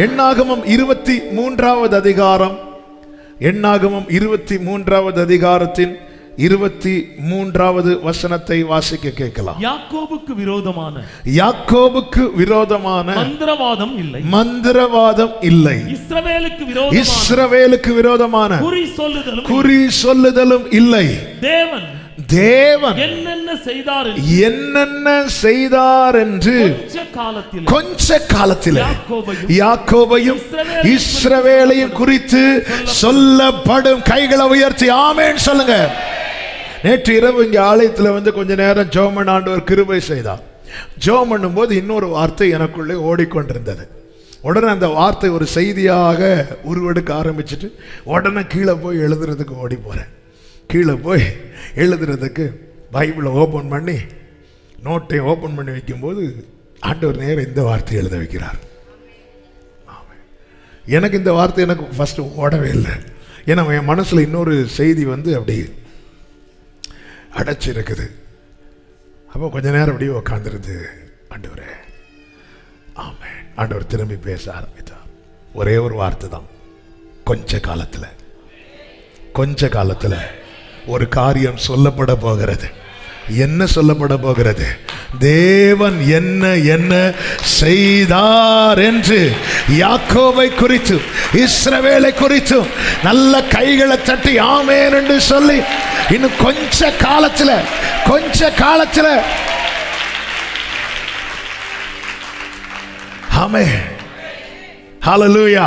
எண்ணாகமம் 23வது அதிகாரம், எண்ணாகமம் 23வது அதிகாரத்தின் 23வது வசனத்தை வாசிக்க கேட்கலாம். யாக்கோபுக்கு விரோதமான மந்திரவாதம் இல்லை. இஸ்ரவேலுக்கு விரோதமான குறி சொல்லுதலும் இல்லை. தேவன் என்னென்ன செய்தார் என்று கொஞ்ச காலத்தில் யாக்கோபையும் இஸ்ரவேலையும் குறித்து சொல்லப்படும். கைகளை உயர்த்தி ஆமென் சொல்லுங்க. நேற்று இரவு இங்க ஆலயத்தில் கொஞ்ச நேரம் ஜெபம் பண்ண ஆண்டவர் கிருபை செய்தார். ஜெபம் பண்ணும் போது இன்னொரு வார்த்தை எனக்குள்ளே ஓடிக்கொண்டிருந்தது. உடனே அந்த வார்த்தை ஒரு செய்தியாக உருவெடுக்க ஆரம்பிச்சுட்டு உடனே கீழே போய் எழுதுறதுக்கு ஓடி போறேன். கீழே போய் எழுதுறதுக்கு பைபிளை ஓப்பன் பண்ணி நோட்டை ஓப்பன் பண்ணி வைக்கும்போது ஆண்டவர் நேரம் இந்த வார்த்தை எழுத வைக்கிறார். எனக்கு இந்த வார்த்தை எனக்கு ஃபர்ஸ்ட் ஓடவே இல்லை. ஏன்னா என் மனசுல இன்னொரு செய்தி அப்படி அடைச்சிருக்குது. அப்போ கொஞ்ச நேரம் அப்படியே உட்காந்துருது. ஆண்டவரே ஆமென். ஆண்டவர் திரும்பி பேச ஆரம்பித்தார். ஒரே ஒரு வார்த்தை தான். கொஞ்ச காலத்துல ஒரு காரியம் சொல்லப்பட போகிறது. என்ன சொல்லப்பட போகிறது? தேவன் என்ன செய்தார் என்று யாக்கோபை குறித்தும் இஸ்ரவேலை குறித்தும் நல்ல கைகளை தட்டி ஆமென் என்று சொல்லி இன்னும் கொஞ்ச காலத்துல ஆமென் ஹல்லேலூயா.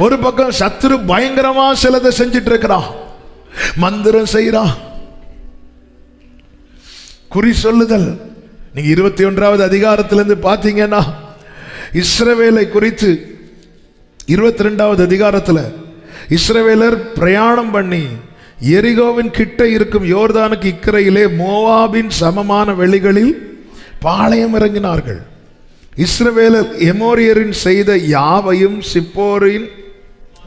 ஒரு பக்கம் சத்துரு பயங்கரமா சிலதை செஞ்சிட்டு இருக்கிறான். மந்திரம் செய்யறான், குறி சொல்லுதல். நீங்க 21வது அதிகாரத்திலிருந்து பாத்தீங்கன்னா இஸ்ரவேலை குறித்து 22வது அதிகாரத்துல இஸ்ரவேலர் பிரயாணம் பண்ணி எரிகோவின் கிட்ட இருக்கும் யோர்தானுக்கு இக்கரையிலே மோவாபின் சமமான வெளிகளில் பாளையம் இறங்கினார்கள். இஸ்ரவேலர் எமோரியரின் செய்த யாவையும் சிப்போரின்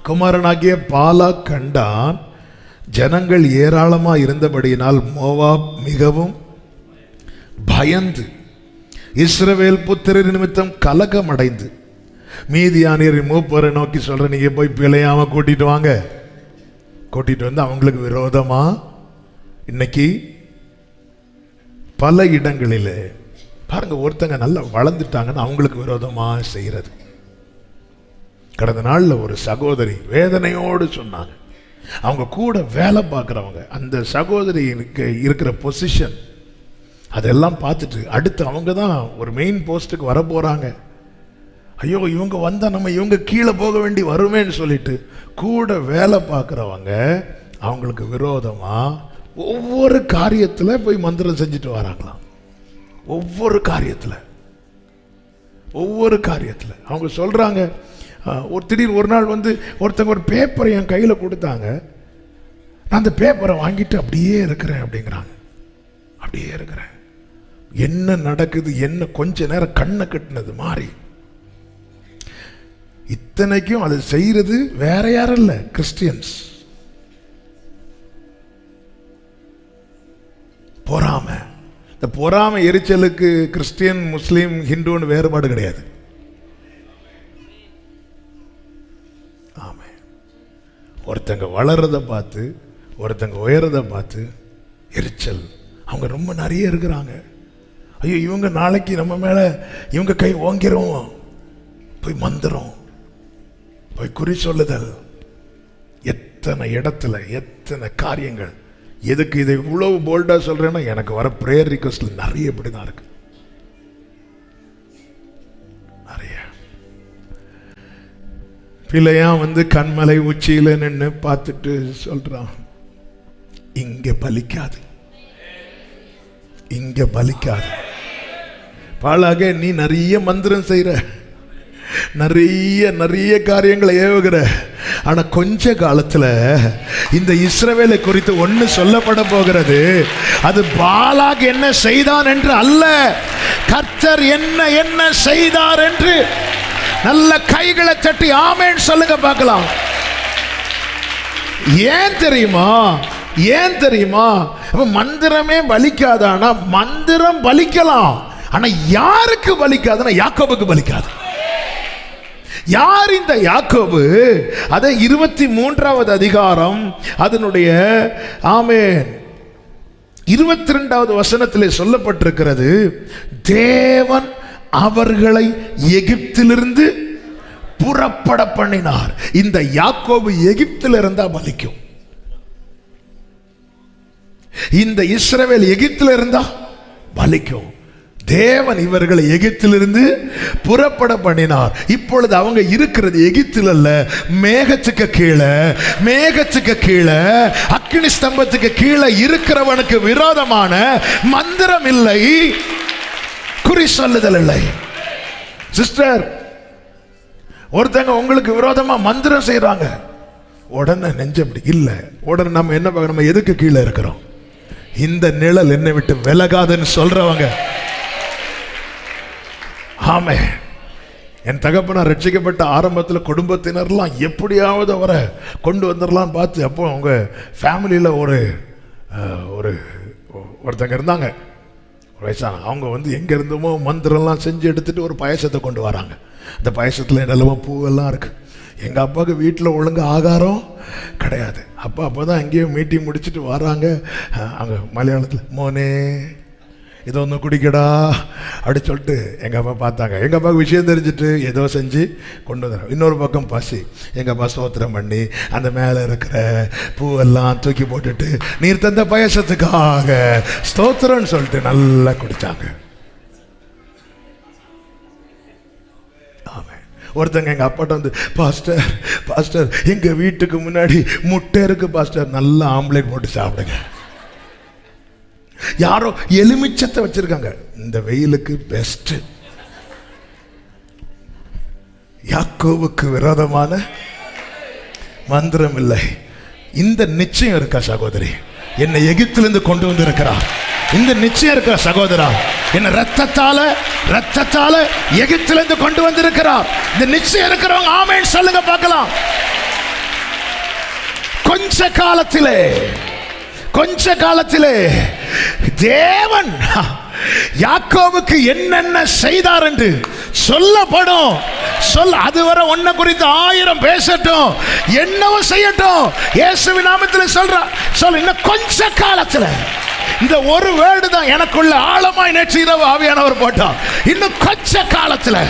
குமாரனாகிய பாலாக் கண்டான். ஜனங்கள் ஏராளமாக இருந்தபடியினால் மோவாப் மிகவும் பயந்து இஸ்ரவேல் புத்திரர் நிமித்தம் கலக்கம் அடைந்து மீதியானியரின் மூப்பரை நோக்கி சொல்ற, நீங்க போய் பிழையாம கூட்டிட்டு வாங்க. கூட்டிட்டு வந்து அவங்களுக்கு விரோதமா இன்னைக்கு பல இடங்களில் பாருங்க, ஒருத்தங்க நல்லா வளர்ந்துட்டாங்கன்னு அவங்களுக்கு விரோதமா செய்யறது. கடந்த நாள்ல ஒரு சகோதரி வேதனையோடு சொன்னாங்க. அவங்க கூட வேலை பார்க்குறவங்க, அந்த சகோதரிக்கு இருக்கிற பொசிஷன் அதெல்லாம் பார்த்துட்டு அடுத்து அவங்க தான் ஒரு மெயின் போஸ்ட்டுக்கு வர போறாங்க. ஐயோ இவங்க வந்தா நம்ம இவங்க கீழே போக வேண்டி வருமேன்னு சொல்லிட்டு கூட வேலை பார்க்குறவங்க அவங்களுக்கு விரோதமா ஒவ்வொரு காரியத்தில் போய் மந்திரம் செஞ்சுட்டு வராங்களாம். ஒவ்வொரு காரியத்தில் அவங்க சொல்றாங்க. திடீர் ஒரு நாள் ஒருத்தங்க ஒரு பேப்பரை என் கையில் கொடுத்தாங்க. நான் அந்த பேப்பரை வாங்கிட்டு அப்படியே இருக்கிறேன். என்ன நடக்குது, என்ன கொஞ்ச நேரம் கண்ணை கட்டினது மாறி. இத்தனைக்கும் அது செய்யறது வேற யாரும் இல்ல, கிறிஸ்டியன்ஸ். பொறாமை. இந்த பொறாமை எரிச்சலுக்கு கிறிஸ்டியன், முஸ்லீம், ஹிந்துன்னு வேறுபாடு கிடையாது. ஒருத்தங்க வளர்றதை பார்த்து ஒருத்தங்க உயரதை பார்த்து எரிச்சல். அவங்க ரொம்ப நிறைய இருக்கிறாங்க. ஐயோ இவங்க நாளைக்கு நம்ம மேல இவங்க கை ஓங்கிறோம். போய் மந்திரம், போய் குறி சொல்லுதல், எத்தனை இடத்துல எத்தனை காரியங்கள். எதுக்கு இதை இவ்வளவு போல்டா சொல்றேன்னா, எனக்கு வர பிரேயர் ரிக்வெஸ்ட்ல நிறைய இப்படிதான் இருக்கு. பிள்ளையா கண்மலை உச்சியில நின்று பார்த்துட்டு சொல்றான், இங்க பலிக்காது. பாலாக நீ நிறைய மந்திரம் செய்யற, நிறைய காரியங்களை ஏவுகிற. ஆனா கொஞ்ச காலத்துல இந்த இஸ்ரவேலை குறித்து ஒன்னு சொல்லப்பட போகிறது. அது பாலாக் என்ன செய்தான் என்று அல்ல, கர்த்தர் என்ன செய்தார் என்று. நல்ல கைகளை தட்டி ஆமென் சொல்லுங்க பார்க்கலாம். ஏன் தெரியுமா? மந்திரமே பலிக்காதானா? மந்திரம் பலிக்கலாம். ஆனா யாருக்கு பலிக்காதுன்னா யாக்கோபுக்கு பலிக்காது. யார் இந்த யாக்கோபு? அதை 23வது அதிகாரம் அதனுடைய ஆமென் 22வது வசனத்திலே சொல்லப்பட்டிருக்கிறது. தேவன் அவர்களை எகிப்திலிருந்து புறப்பட பண்ணினார். இந்த யாக்கோபு எகிப்தில் இருந்தா பலிக்கும். இந்த இஸ்ரவேல் எகிப்தில் இருந்தா பலிக்கும். தேவன் இவர்களை எகிப்திலிருந்து புறப்பட பண்ணினார். இப்பொழுது அவங்க இருக்கிறது எகிப்தில் அல்ல, மேகத்துக்கு கீழே. மேகத்துக்கு கீழே, அக்கினி ஸ்தம்பத்துக்கு கீழே இருக்கிறவனுக்கு விரோதமான மந்திரம் இல்லை, குறி சொல்லுதல் இல்லை. சிஸ்டர், ஒருத்தங்க உங்களுக்கு விரோதமா மந்திரம் செய்யறாங்க, உடனே நெஞ்சப்படி இல்ல, உடனே நம்ம என்ன பார்க்கணும்? நம்ம எதுக்கு கீழே இருக்கிறோம்? இந்த நிழல் என்னை விட்டு விலகாதுன்னு சொல்றவங்க. ஆமே. என் தகப்பனார் ரட்சிக்கப்பட்ட ஆரம்பத்தில் குடும்பத்தினர்லாம் எப்படியாவது அவரை கொண்டு வந்துடலாம் பார்த்து, அப்போ அவங்க ஃபேமிலியில் ஒருத்தங்க இருந்தாங்க, வயசான. அவங்க வந்து எங்கே இருந்தோமோ மந்திரம்லாம் செஞ்சு எடுத்துட்டு ஒரு பாயசத்தை கொண்டு வராங்க. அந்த பாயசத்தில் என்னெல்லாமோ பூவெல்லாம் இருக்கு. எங்கள் அப்பாவுக்கு வீட்டில் ஒழுங்கு ஆகாரம் கிடையாது. அப்போ தான் அங்கேயே மீட்டிங் முடிச்சுட்டு வராங்க. அங்கே மலையாளத்தில் மோனே இதை ஒன்று குடிக்கடா அப்படி சொல்லிட்டு எங்கள் அப்பா பார்த்தாங்க. எங்கள் அப்பாவுக்கு விஷயம் தெரிஞ்சுட்டு ஏதோ செஞ்சு கொண்டு வந்துடுறோம். இன்னொரு பக்கம் பசி. எங்கள் அப்பா ஸ்தோத்திரம் பண்ணி அந்த மேலே இருக்கிற பூவெல்லாம் தூக்கி போட்டுட்டு நீர் தந்த பாயசத்துக்காக ஸ்தோத்திரம்னு சொல்லிட்டு நல்லா குடித்தாங்க. ஒருத்தங்க எங்கள் அப்பாட்ட வந்து, பாஸ்டர் பாஸ்டர் எங்கள் வீட்டுக்கு முன்னாடி முட்டை இருக்கு பாஸ்டர், நல்லா ஆம்லேட் போட்டு சாப்பிடுங்க. யாரோ எலுமிச்சத்தை வச்சிருக்காங்க, இந்த வெயிலுக்கு பெஸ்ட். யாக்கோவுக்கு விரோதமான மந்திரம் இல்லை. இந்த நிச்சயம் இருக்கா சகோதரி? என்னை எகிப்திலிருந்து கொண்டு வந்து இருக்கிறார். இந்த நிச்சயம் இருக்கா சகோதரா? என்ன ரத்தத்தால எகிப்திலிருந்து கொண்டு வந்திருக்கிறார். இந்த நிச்சயம் இருக்கிறவங்க ஆமென் சொல்லுங்க பார்க்கலாம். கொஞ்ச காலத்திலே தேவன் யாக்கோவுக்கு என்னென்ன செய்தார் என்று சொல்லப்படும். அதுவரை ஒன்ன குறித்து 1000 பேசட்டும், என்னவும் செய்யட்டும். இயேசுவின் நாமத்தில் சொல்ல இன்னும் கொஞ்ச காலத்தில் இந்த ஒரு வேர்டு தான் எனக்குள்ள ஆழமாய் நேற்று இரவு ஆவியானவர் போட்டார். இன்னும் கொஞ்ச காலத்தில்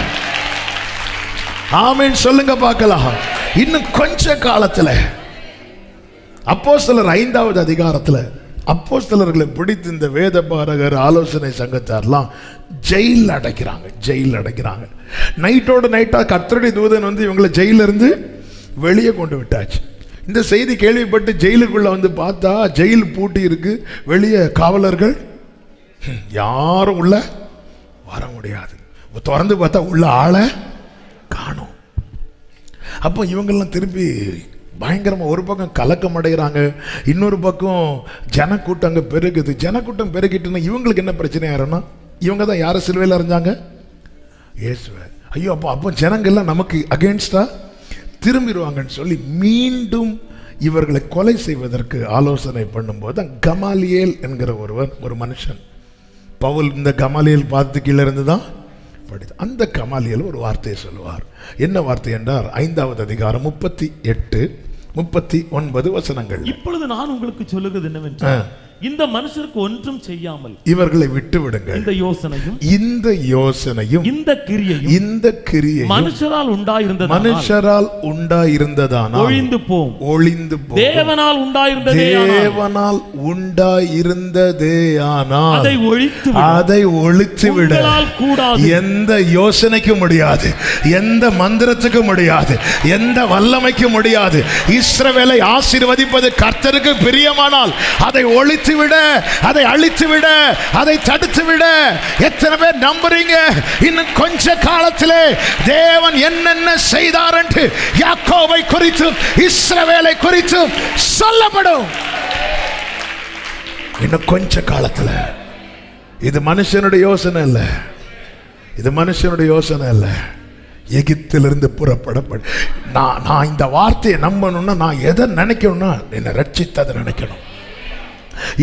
ஆமென் சொல்லுங்க பார்க்கலாம். இன்னும் கொஞ்ச காலத்தில் அப்போஸ்தலர் 5வது அதிகாரத்தில் அப்போஸ்தலர்களை பிடித்து இந்த வேத பாரகர் ஆலோசனை சங்கத்தார்லாம் ஜெயிலில் அடைக்கிறாங்க. நைட்டோட நைட்டா கர்த்தருடைய தூதன் வந்து இவங்களை ஜெயிலிருந்து வெளியே கொண்டு விட்டாச்சு. இந்த செய்தி கேள்விப்பட்டு ஜெயிலுக்குள்ள வந்து பார்த்தா ஜெயில் பூட்டி இருக்கு, வெளியே காவலர்கள் யாரும் உள்ள வர முடியாது. திறந்து பார்த்தா உள்ள ஆளை காணோம். அப்போ இவங்கெல்லாம் திருப்பி பயங்கரமாக ஒரு பக்கம் கலக்கம் அடைகிறாங்க, இன்னொரு பக்கம் ஜனக்கூட்டம் அங்கே பெருகுது. ஜனக்கூட்டம் பெருகிட்டுன்னா இவங்களுக்கு என்ன பிரச்சனை ஆயிரும்னா, இவங்க தான் யாரை சிலுவையில் அறிஞ்சாங்க? இயேசுவை. ஐயோ, அப்போ ஜனங்கள்லாம் நமக்கு அகெயின்ஸ்டா திரும்பிடுவாங்கன்னு சொல்லி மீண்டும் இவர்களை கொலை செய்வதற்கு ஆலோசனை பண்ணும்போது தான் கமாலியேல் என்கிற ஒரு மனுஷன், பவுல் இந்த கமாலியேல் பார்த்து கீழே இருந்து தான் படித்து, அந்த கமாலியேல் ஒரு வார்த்தையை சொல்லுவார். என்ன வார்த்தை என்றால் 5வது அதிகாரம் 38, 39 வசனங்கள். இப்பொழுது நான் உங்களுக்கு சொல்லுகிறது என்னவென்றால், இந்த மனுஷருக்கு ஒன்றும் செய்யாமல் இவர்களை விட்டு விடுங்கள். இந்த யோசனையும் இந்த கிரியையும் மனுஷரால் உண்டாயிருந்ததானால் ஒழிந்து போம். தேவனால் உண்டாயிருந்ததேயானால் அதை ஒழித்து விட எந்த யோசனைக்கு முடியாது, எந்த மந்திரத்துக்கு முடியாது, எந்த வல்லமைக்கு முடியாது. இஸ்ரவேலை ஆசீர்வதிப்பது கர்த்தருக்கு பிரியமானால் அதை ஒழித்து விட, அதை அழித்து விட, அதை தடுத்து விட எத்தனை பேர் நம்புறீங்க? இன்னும் கொஞ்ச காலத்திலே தேவன் என்னென்ன செய்தார் என்று யாக்கோபை குறித்து இஸ்ரவேலை குறித்து சொல்லப்படும். இன்னும் கொஞ்ச காலத்தில். இது மனுஷனுடைய யோசனை இல்ல, இது மனுஷனுடைய யோசனை இல்ல. எகிப்திலிருந்து புறப்பட நான் இந்த வார்த்தையை நம்பணும்னா நான் எதை நினைக்கணும்னா என்னை ரட்சித்ததை நினைக்கணும்.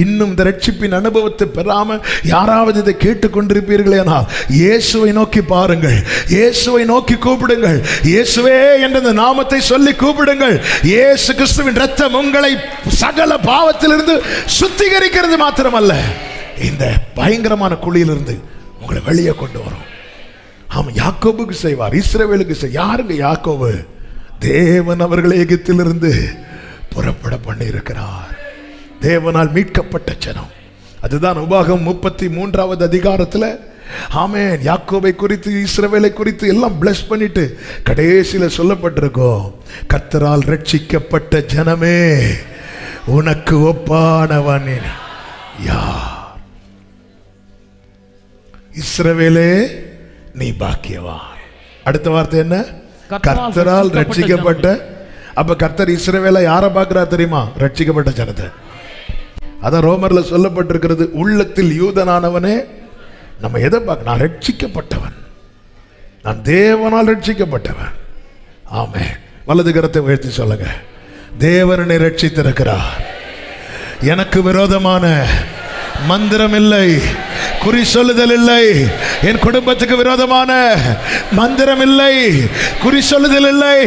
இன்னும் இந்த ரட்சிப்பின் அனுபவத்தை பெறாம யாராவது இதை கேட்டுக்கொண்டிருப்பீர்களே, ஆனால் இயேசுவை நோக்கி பாருங்கள், இயேசுவை நோக்கி கூப்பிடுங்கள், இயேசுவே என்ற இந்த நாமத்தை சொல்லி கூப்பிடுங்கள். இயேசு கிறிஸ்துவின் இரத்தம் உங்களை சகல பாவத்திலிருந்து சுத்திகரிக்கிறது மாத்திரமல்ல, இந்த பயங்கரமான குழியிலிருந்து உங்களை வெளியே கொண்டு வரும். ஆமா, யாக்கோபுக்கு செய்வார், இஸ்ரவேலுக்கு யாருங்க யாக்கோபு? தேவன் அவர்களை எகிப்திலிருந்து புறப்பட பண்ணி இருக்கிறார். தேவனால் மீட்கப்பட்ட ஜனம். அதுதான் உபாகம் 33வது அதிகாரத்தில் ஆமென் யாக்கோபை குறித்து இஸ்ரவேலை குறித்து எல்லாம் பிளஸ் பண்ணிட்டு கடைசியில சொல்லப்பட்டிருக்கோம், கர்த்தரால் ரட்சிக்கப்பட்ட ஜனமே உனக்கு ஒப்பானவன் யார்? இஸ்ரவேலே நீ பாக்கியவான். அடுத்த வார்த்தை என்ன? கர்த்தரால் ரட்சிக்கப்பட்ட. அப்ப கர்த்தர் இஸ்ரவேலை யாரை பார்க்கிறார் தெரியுமா? ரட்சிக்கப்பட்ட ஜனத்தை. அதான் ரோமர்ல சொல்லப்பட்டிருக்கிறது, உள்ளத்தில் யூதனானவனே நம்ம எதை பார்க்க? நான் ரட்சிக்கப்பட்டவன், நான் தேவனால் ரட்சிக்கப்பட்டவன். ஆமே, வலது கரத்தை உயர்த்தி சொல்லுங்க, தேவனை ரட்சித்திருக்கிறார். எனக்கு விரோதமான மந்திரம் இல்லை, குறி சொல்லுதல் இல்லை, என் குடும்பத்துக்கு விரோதமான மந்திரம் இல்லை, குறி சொல்லுதல் இல்லை.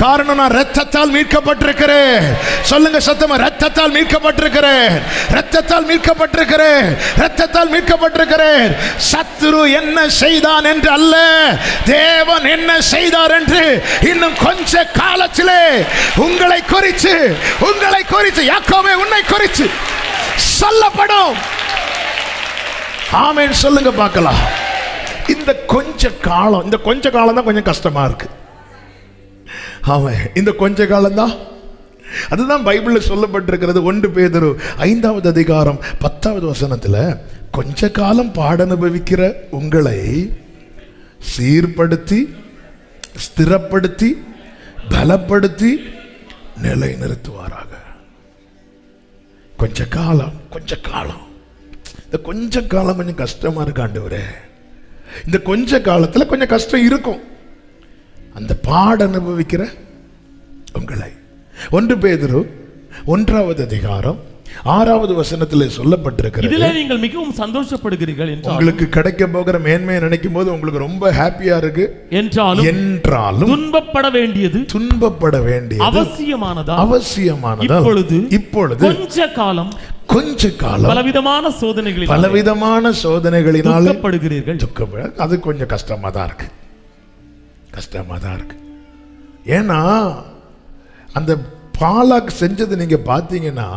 காரணம், நான் இரத்தத்தால் மீட்கப்பட்டிருக்கிறேன். சொல்லுங்க சத்தமா, இரத்தத்தால் மீட்கப்பட்டிருக்கிறேன், இரத்தத்தால் மீட்கப்பட்டிருக்கிறேன், இரத்தத்தால் மீட்கப்பட்டிருக்கிறேன். சத்துரு என்ன செய்தான் என்று அல்ல, தேவன் என்ன செய்தார் என்று இன்னும் கொஞ்ச காலத்திலே உங்களை குறித்து யாக்கோபே உன்னை குறித்து சொல்லப்படும். ஆமென் சொல்லுங்க பார்க்கலாம். இந்த கொஞ்ச காலம் தான் கொஞ்சம் கஷ்டமா இருக்கு. ஆமென், இந்த கொஞ்ச காலம் தான். அதுதான் பைபிளில் சொல்லப்பட்டிருக்கிறது. 1 பேதுரு 5வது அதிகாரம் 10வது வசனத்துல, கொஞ்ச காலம் பாட அனுபவிக்கிற உங்களை சீர்படுத்தி ஸ்திரப்படுத்தி பலப்படுத்தி நிலைநிறுத்துவாராக. கொஞ்ச காலம் இந்த கொஞ்ச காலம் கொஞ்சம் கஷ்டமா இருக்கு ஆண்டவரே. இந்த கொஞ்ச காலத்துல கொஞ்சம் கஷ்டம் இருக்கும். அந்த பாட அனுபவிக்கிற உங்களை 1 பேதுரு 1வது அதிகாரம் 6வது வசனத்திலே சொல்லப்பட்டிருக்கிறது. இதிலே நீங்கள் மிகவும் சந்தோஷப்படுகிறீர்கள் என்றாலும், உங்களுக்கு கிடைக்க போகிற மேன்மையை நினைக்கும் போது உங்களுக்கு ரொம்ப ஹாப்பியா இருக்கு என்றாலும் துன்பப்பட வேண்டியது அவசியமானதா இப்பொழுது கொஞ்ச காலம் பலவிதமான சோதனைகளினால் துக்கப்படுகிறீர்கள். அது கொஞ்சம் கஷ்டமா தான் இருக்கு. ஏன்னா அந்த பாலாக் செஞ்சது நீங்க பாத்தீங்கன்னா,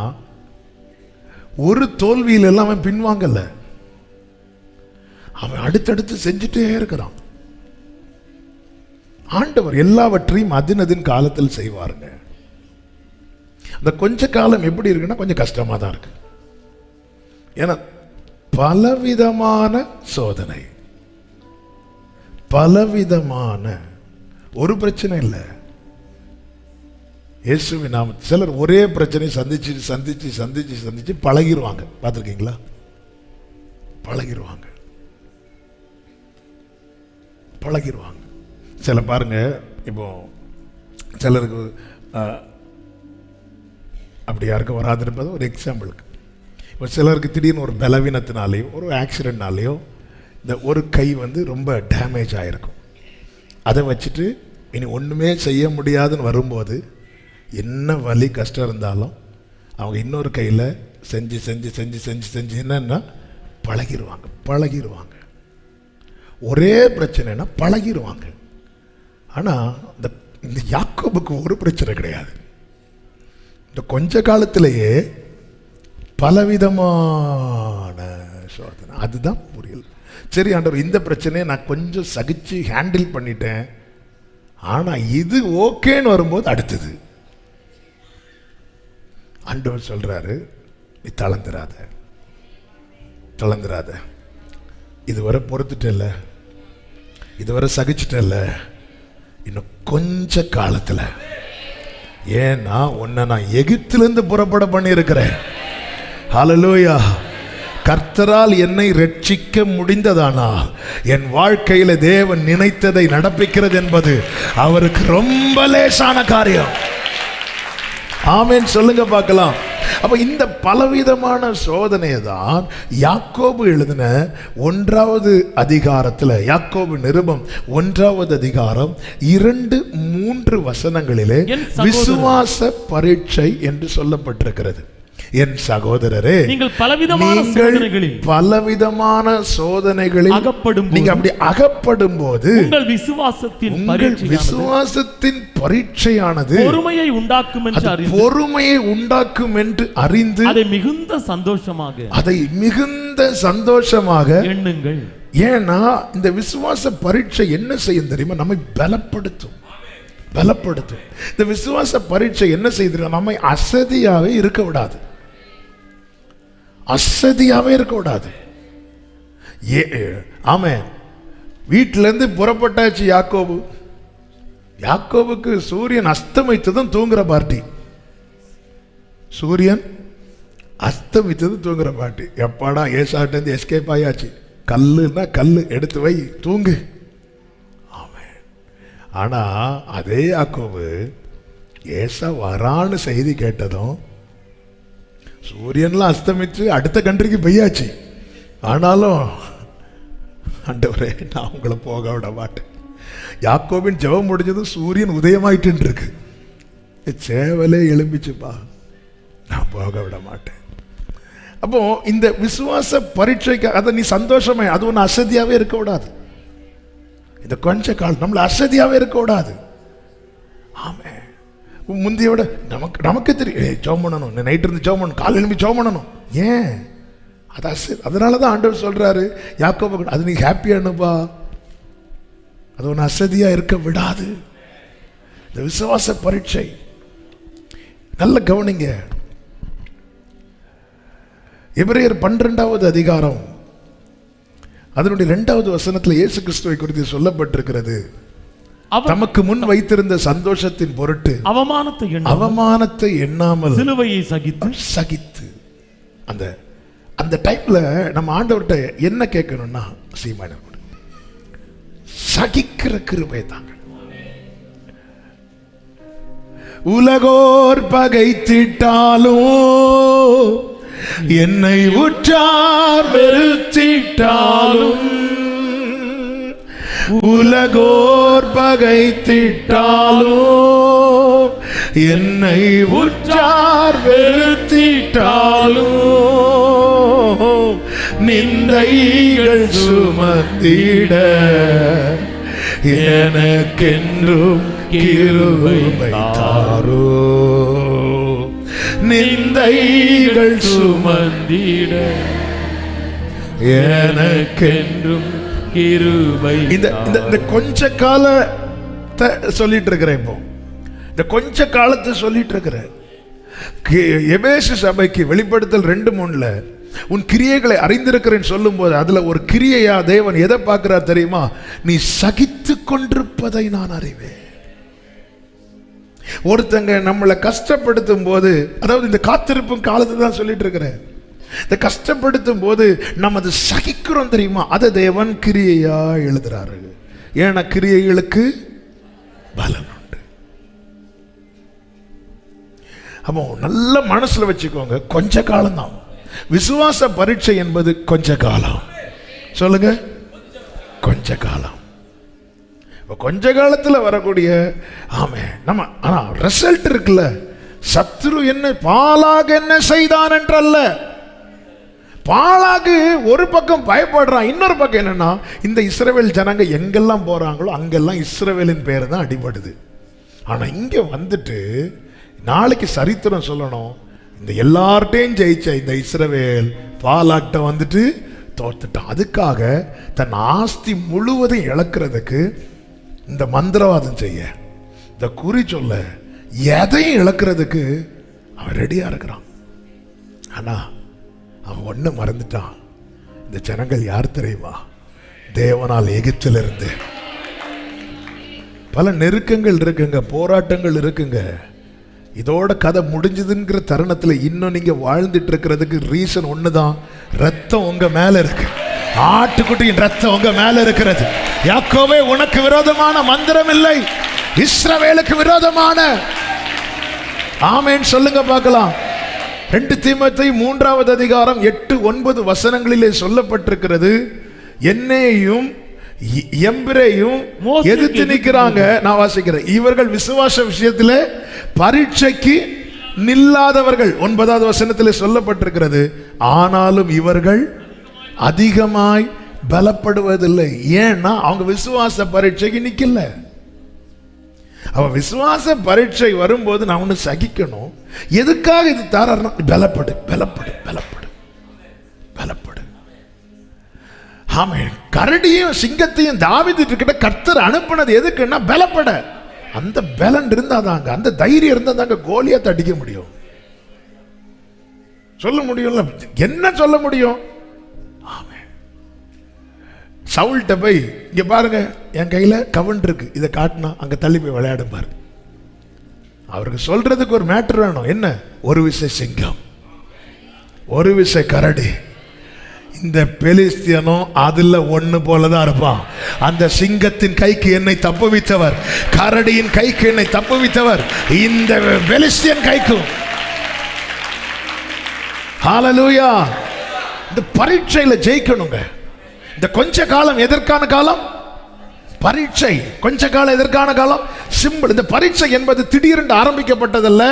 ஒரு தோல்வியில் எல்லாம் அவன் பின்வாங்கல, அவன் அடுத்தடுத்து செஞ்சுட்டே இருக்கிறான். ஆண்டவர் எல்லாவற்றையும் அதின் காலத்தில் செய்வாருங்க. அந்த கொஞ்ச காலம் எப்படி இருக்குன்னா கொஞ்சம் கஷ்டமா தான் இருக்கு. ஏன்னா பலவிதமான சோதனை, பலவிதமான ஒரு பிரச்சனை இல்லை. இயேசுவின் நாமத்தில் சிலர் ஒரே பிரச்சனை சந்திச்சு பழகிடுவாங்க. பார்த்துருக்கீங்களா? பழகிடுவாங்க. சில பாருங்க, இப்போ சிலருக்கு அப்படி யாருக்கும் வராதிருப்பது ஒரு எக்ஸாம்பிளுக்கு. இப்போ சிலருக்கு திடீர்னு ஒரு பலவீனத்தினாலேயோ ஒரு ஆக்சிடென்ட்னாலேயோ இந்த ஒரு கை ரொம்ப டேமேஜ் ஆகிருக்கும். அதை வச்சுட்டு இனி ஒன்றுமே செய்ய முடியாதுன்னு வரும்போது என்ன வலி கஷ்டம் இருந்தாலும் அவங்க இன்னொரு கையில் செஞ்சு என்னன்னா பழகிடுவாங்க. ஒரே பிரச்சனைனா பழகிடுவாங்க. ஆனால் இந்த யாக்கோபுக்கு ஒரு பிரச்சனை கிடையாது. இந்த கொஞ்ச காலத்திலேயே பலவிதமான சோதனை. அதுதான் புரியல. சரி ஆண்டவர், இந்த பிரச்சனையை நான் கொஞ்சம் சகிச்சு ஹேண்டில் பண்ணிட்டேன், ஆனால் இது ஓகேன்னு வரும்போது அடுத்தது ஆண்டவர் சொல்றாரு, நீ தளர்ந்துராத, இதுவரை பொறுத்துட்டல, இதுவரை சகிச்சுட்டல, இன்னும் கொஞ்ச காலத்துல, ஏன்னா உன்னை நான் எகிப்திலிருந்து புறப்பட பண்ணி இருக்கிறேன். ஹல்லேலூயா. கர்த்தரால் என்னை ரட்சிக்க முடிந்ததானால் என் வாழ்க்கையில தேவன் நினைத்ததை நடப்பிக்கிறது என்பது அவருக்கு ரொம்ப லேசான காரியம். ஆமென் சொல்லுங்க பார்க்கலாம். அப்ப இந்த பலவிதமான சோதனையை தான் யாக்கோபு எழுதின 1வது அதிகாரத்துல, யாக்கோபு நிருபம் 1வது அதிகாரம் 2-3 வசனங்களிலே விசுவாச பரீட்சை என்று சொல்லப்பட்டிருக்கிறது. என் சகோதரரே, நீங்கள் பலவிதமான சோதனைகளில் நீங்க அப்படி அகப்படும் போது உங்கள் விசுவாசத்தின் பரீட்சையானது பொறுமையை உண்டாக்கும் என்று அறிந்து அதை மிகுந்த சந்தோஷமாக எண்ணுங்கள். ஏன்னா இந்த விசுவாச பரீட்சை என்ன செய்யும் தெரியுமா? நம்மை பலப்படுத்தும். இந்த விசுவாச பரீட்சை என்ன செய்யுது? நம்மை அசதியாவே இருக்க விடாது. ஆமென். வீட்டில இருந்து புறப்பட்டாச்சு யாக்கோபுக்கு சூரியன் அஸ்தமித்ததும் தூங்குற பார்ட்டி. எப்பாடா ஏசாட்ட இருந்து எஸ்கேப் ஆயாச்சு. கல்லுன்னா கல்லு எடுத்து வை, தூங்கு. ஆமென். ஆனா அதே யாக்கோபு ஏசா வரான்னு செய்தி கேட்டதும் சூரியன்லாம் அஸ்தமிச்சு அடுத்த கண்ட்ரிக்கு பெய்யாச்சு. ஆனாலும் ஆண்டவரே, நான் உங்களை போக விட மாட்டேன். யாக்கோபின் ஜெபம் முடிஞ்சதும் சூரியன் உதயமாயிட்டு இருக்கு. சேவலே எழும்பிச்சுப்பா, நான் போக விட மாட்டேன். அப்போ இந்த விசுவாச பரீட்சைக்கு அதை நீ சந்தோஷமே, அது ஒன்று அசதியாவே இருக்க விடாது. இந்த கொஞ்ச காலம் நம்மள அசதியாவே இருக்க விடாது. ஆமே, முந்தைய விட நமக்கு தெரியும் ஜெபம் பண்ணணும், நைட் இருந்து ஜெபம் பண்ணணும், காலை எழுப்பி ஜெபம் பண்ணணும். ஏன்? அது அதனாலதான் ஆண்டவர் சொல்றாரு யாக்கோபு, அது நீ ஹாப்பியானுப்பா, அது ஒன்று அசதியா இருக்க விடாது. இந்த விசுவாச பரீட்சை நல்ல கவனிங்க. எபிரேயர் 12வது அதிகாரம் அதனுடைய 2வது வசனத்தில் இயேசு கிறிஸ்துவை குறித்து சொல்லப்பட்டிருக்கிறது. தமக்கு முன் வைத்திருந்த சந்தோஷத்தின் பொருட்டு அவமானத்தை எண்ணாமல் சிலுவையை சகித்து அந்த டைம்ல நம்ம ஆண்டவர்கிட்ட என்ன கேட்கணும்னா, சீமான சகிக்கிற கிருபை தாங்க. உலகோர் பகைத்திட்டாலும் என்னை உற்றார் வெறுத்திட்டாலும், உலகோர் பகைத்திட்டாலும் என்னை உற்றார் வெறுத்திட்டாலும், நிந்தைகள் சுமந்திட எனக்கென்றும் கிருபை தாரோ. நிந்தைகள் சுமந்திட எனக்கென்றும் கிருபை. இந்த கொஞ்ச காலத்தை சொல்லிட்டு இருக்கிறேன். இப்போ இந்த கொஞ்ச காலத்தை சொல்லிட்டு இருக்கிறேன். எபேசு சபைக்கு வெளிப்படுத்தல் 2:3 உன் கிரியைகளை அறிந்திருக்கிறேன்னு சொல்லும் போது அதுல ஒரு கிரியையா தேவன் எதை பார்க்கிறார் தெரியுமா? நீ சகித்து கொண்டிருப்பதை நான் அறிவேன். ஒருத்தங்க நம்மளை கஷ்டப்படுத்தும் போது, அதாவது இந்த காத்திருப்பும் காலத்தை தான் சொல்லிட்டு இருக்கிறேன், இந்த கஷ்டப்படுத்தும் போது நம்ம அதை சகிக்கிறோம் தெரியுமா? அதை தேவன் கிரியையா எழுதுறாரு. ஏன்னா கிரியைகளுக்கு பலன் உண்டு. அப்போ நல்ல மனசுல வச்சுக்கோங்க, கொஞ்ச காலம் தான் விசுவாச பரீட்சை என்பது. கொஞ்ச காலம் சொல்லுங்க, கொஞ்ச காலம். கொஞ்ச காலத்துல வரக்கூடிய ஆமே நம்ம, ஆனா ரிசல்ட் இருக்குல்ல. சத்துரு என்ன பாலாக என்ன செய்தான் என்றல்ல, பாலாக்கு ஒரு பக்கம் பயப்படுறான், இன்னொரு பக்கம் என்னன்னா இந்த இஸ்ரவேல் ஜனங்க எங்கெல்லாம் போறாங்களோ அங்கெல்லாம் இஸ்ரவேலின் பேர் தான் அடிபடுது. ஆனா இங்க வந்துட்டு நாளைக்கு சரித்திரம் சொல்லணும், இந்த எல்லார்ட்டையும் ஜெயிச்ச இந்த இஸ்ரவேல் பாலாக்ட வந்துட்டு தோத்துட்டான். அதுக்காக தன் ஆஸ்தி முழுவதையும் இழக்கிறதுக்கு இந்த மந்திரவாதம் செய்ய, இந்த குறி சொல்ல, எதையும் இழக்கிறதுக்கு அவன் ரெடியா இருக்கிறான். ஆனா அவன் ஒண்ணு மறந்துட்டான். இந்த ஜனங்கள் யார் தெரியுமா? தேவனால் எகிப்திலிருந்து பல நெருக்கங்கள் இருக்குங்க, போராட்டங்கள் இருக்குங்க. இதோட கதை முடிஞ்சதுங்கிற தருணத்துல இன்னும் நீங்க வாழ்ந்துட்டு இருக்கிறதுக்கு ரீசன் ஒண்ணுதான், ரத்தம் உங்க மேல இருக்கு. ஆட்டுக்குட்டியின் ரத்தம் உங்க மேல இருக்கிறது. யாக்கோபே, உனக்கு விரோதமான மந்திரம் இல்லை, இஸ்ரவேலுக்கு விரோதமான. ஆமென் சொல்லுங்க பார்க்கலாம். 2 தீமோத்தேயு 3வது அதிகாரம் 8-9 வசனங்களிலே சொல்லப்பட்டிருக்கிறது. என்னையும் எம்பிரையும் எதிர்த்து நிற்கிறாங்க. நான் வாசிக்கிறேன். இவர்கள் விசுவாச விஷயத்திலே பரீட்சைக்கு நில்லாதவர்கள். 9வது வசனத்திலே சொல்லப்பட்டிருக்கிறது. ஆனாலும் இவர்கள் அதிகமாய் பலப்படுவதில்லை. ஏன்னா அவங்க விசுவாச பரீட்சைக்கு நிக்கல. அவன் விசுவாச பரீட்சை வரும்போது நான் ஒன்று சகிக்கணும். எதுக்காக இது தாராருன்னா, பலப்படு பலப்படு பலப்படு பலப்படு. ஆமென். கரடியும் சிங்கத்தையும் தாவீது கிட்ட கர்த்தர் அனுப்பினது எதுக்குன்னா பலப்பட. அந்த பலன் இருந்தாதாங்க, அந்த தைரியம் இருந்தாதாங்க கோலியாத்தை அடிக்க முடியும். சொல்ல முடியும்ல, என்ன சொல்ல முடியும்? சவுல்கிட்ட போய் இங்க பாருங்க, என் கையில கவன் இருக்கு, இதை காட்டினா அங்க தள்ளி போய் விளையாடும் பாரு. அவருக்கு சொல்றதுக்கு ஒரு மேட்டர் வேணும். என்ன? ஒரு விசை சிங்கம், ஒரு விசை கரடி. இந்த பெலிஸ்தியனும் அதுல ஒண்ணு போலதான் இருப்பான். அந்த சிங்கத்தின் கைக்கு என்னை தப்புவித்தவர், கரடியின் கைக்கு என்னை தப்புவித்தவர் இந்த பெலிஸ்தியன் கைக்கும். ஹல்லேலூயா. இந்த பரீட்சையில ஜெயிக்கணுங்க. இந்த கொஞ்ச காலம் எதற்கான காலம்? பரீட்சை. கொஞ்ச காலம் எதற்கான காலம்? சிம்பிள். இந்த பரீட்சை என்பது திடீரென்று ஆரம்பிக்கப்பட்டதல்ல,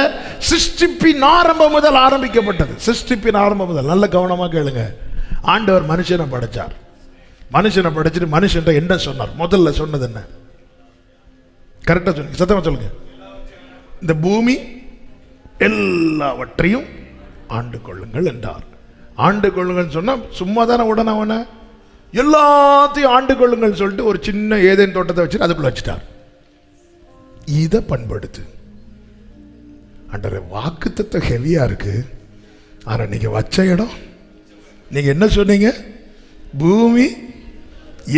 சிருஷ்டிப்பின் ஆரம்பம் முதல் ஆரம்பிக்கப்பட்டது. சிருஷ்டிப்பின் ஆரம்பம் முதல். நல்ல கவனமா கேளுங்க. ஆண்டவர் மனுஷனை படைச்சார். மனுஷனை படைச்சிட்டு மனுஷன் என்ன சொன்னார்? முதல்ல சொன்னது என்ன? கரெக்டா சொல்லுங்க, சத்தமா சொல்லுங்க. இந்த பூமி எல்லாவற்றையும் ஆண்டு கொள்ளுங்கள் என்றார். ஆண்டு கொள்ளுங்கள் சொன்னா சும்மா தானே உடனே அவனை எல்லாத்தையும் ஆண்டு கொள்ளுங்கள் சொல்லிட்டு ஒரு சின்ன ஏதேன் தோட்டத்தை வச்சு அதுக்குள்ள வச்சுட்டார். இதை பண்படுத்து. ஆண்டவரே, வாக்குத்தத்தம் ஹெவியா இருக்கு. ஆனா நீங்க வச்ச இடம், நீங்க என்ன சொன்னீங்க? பூமி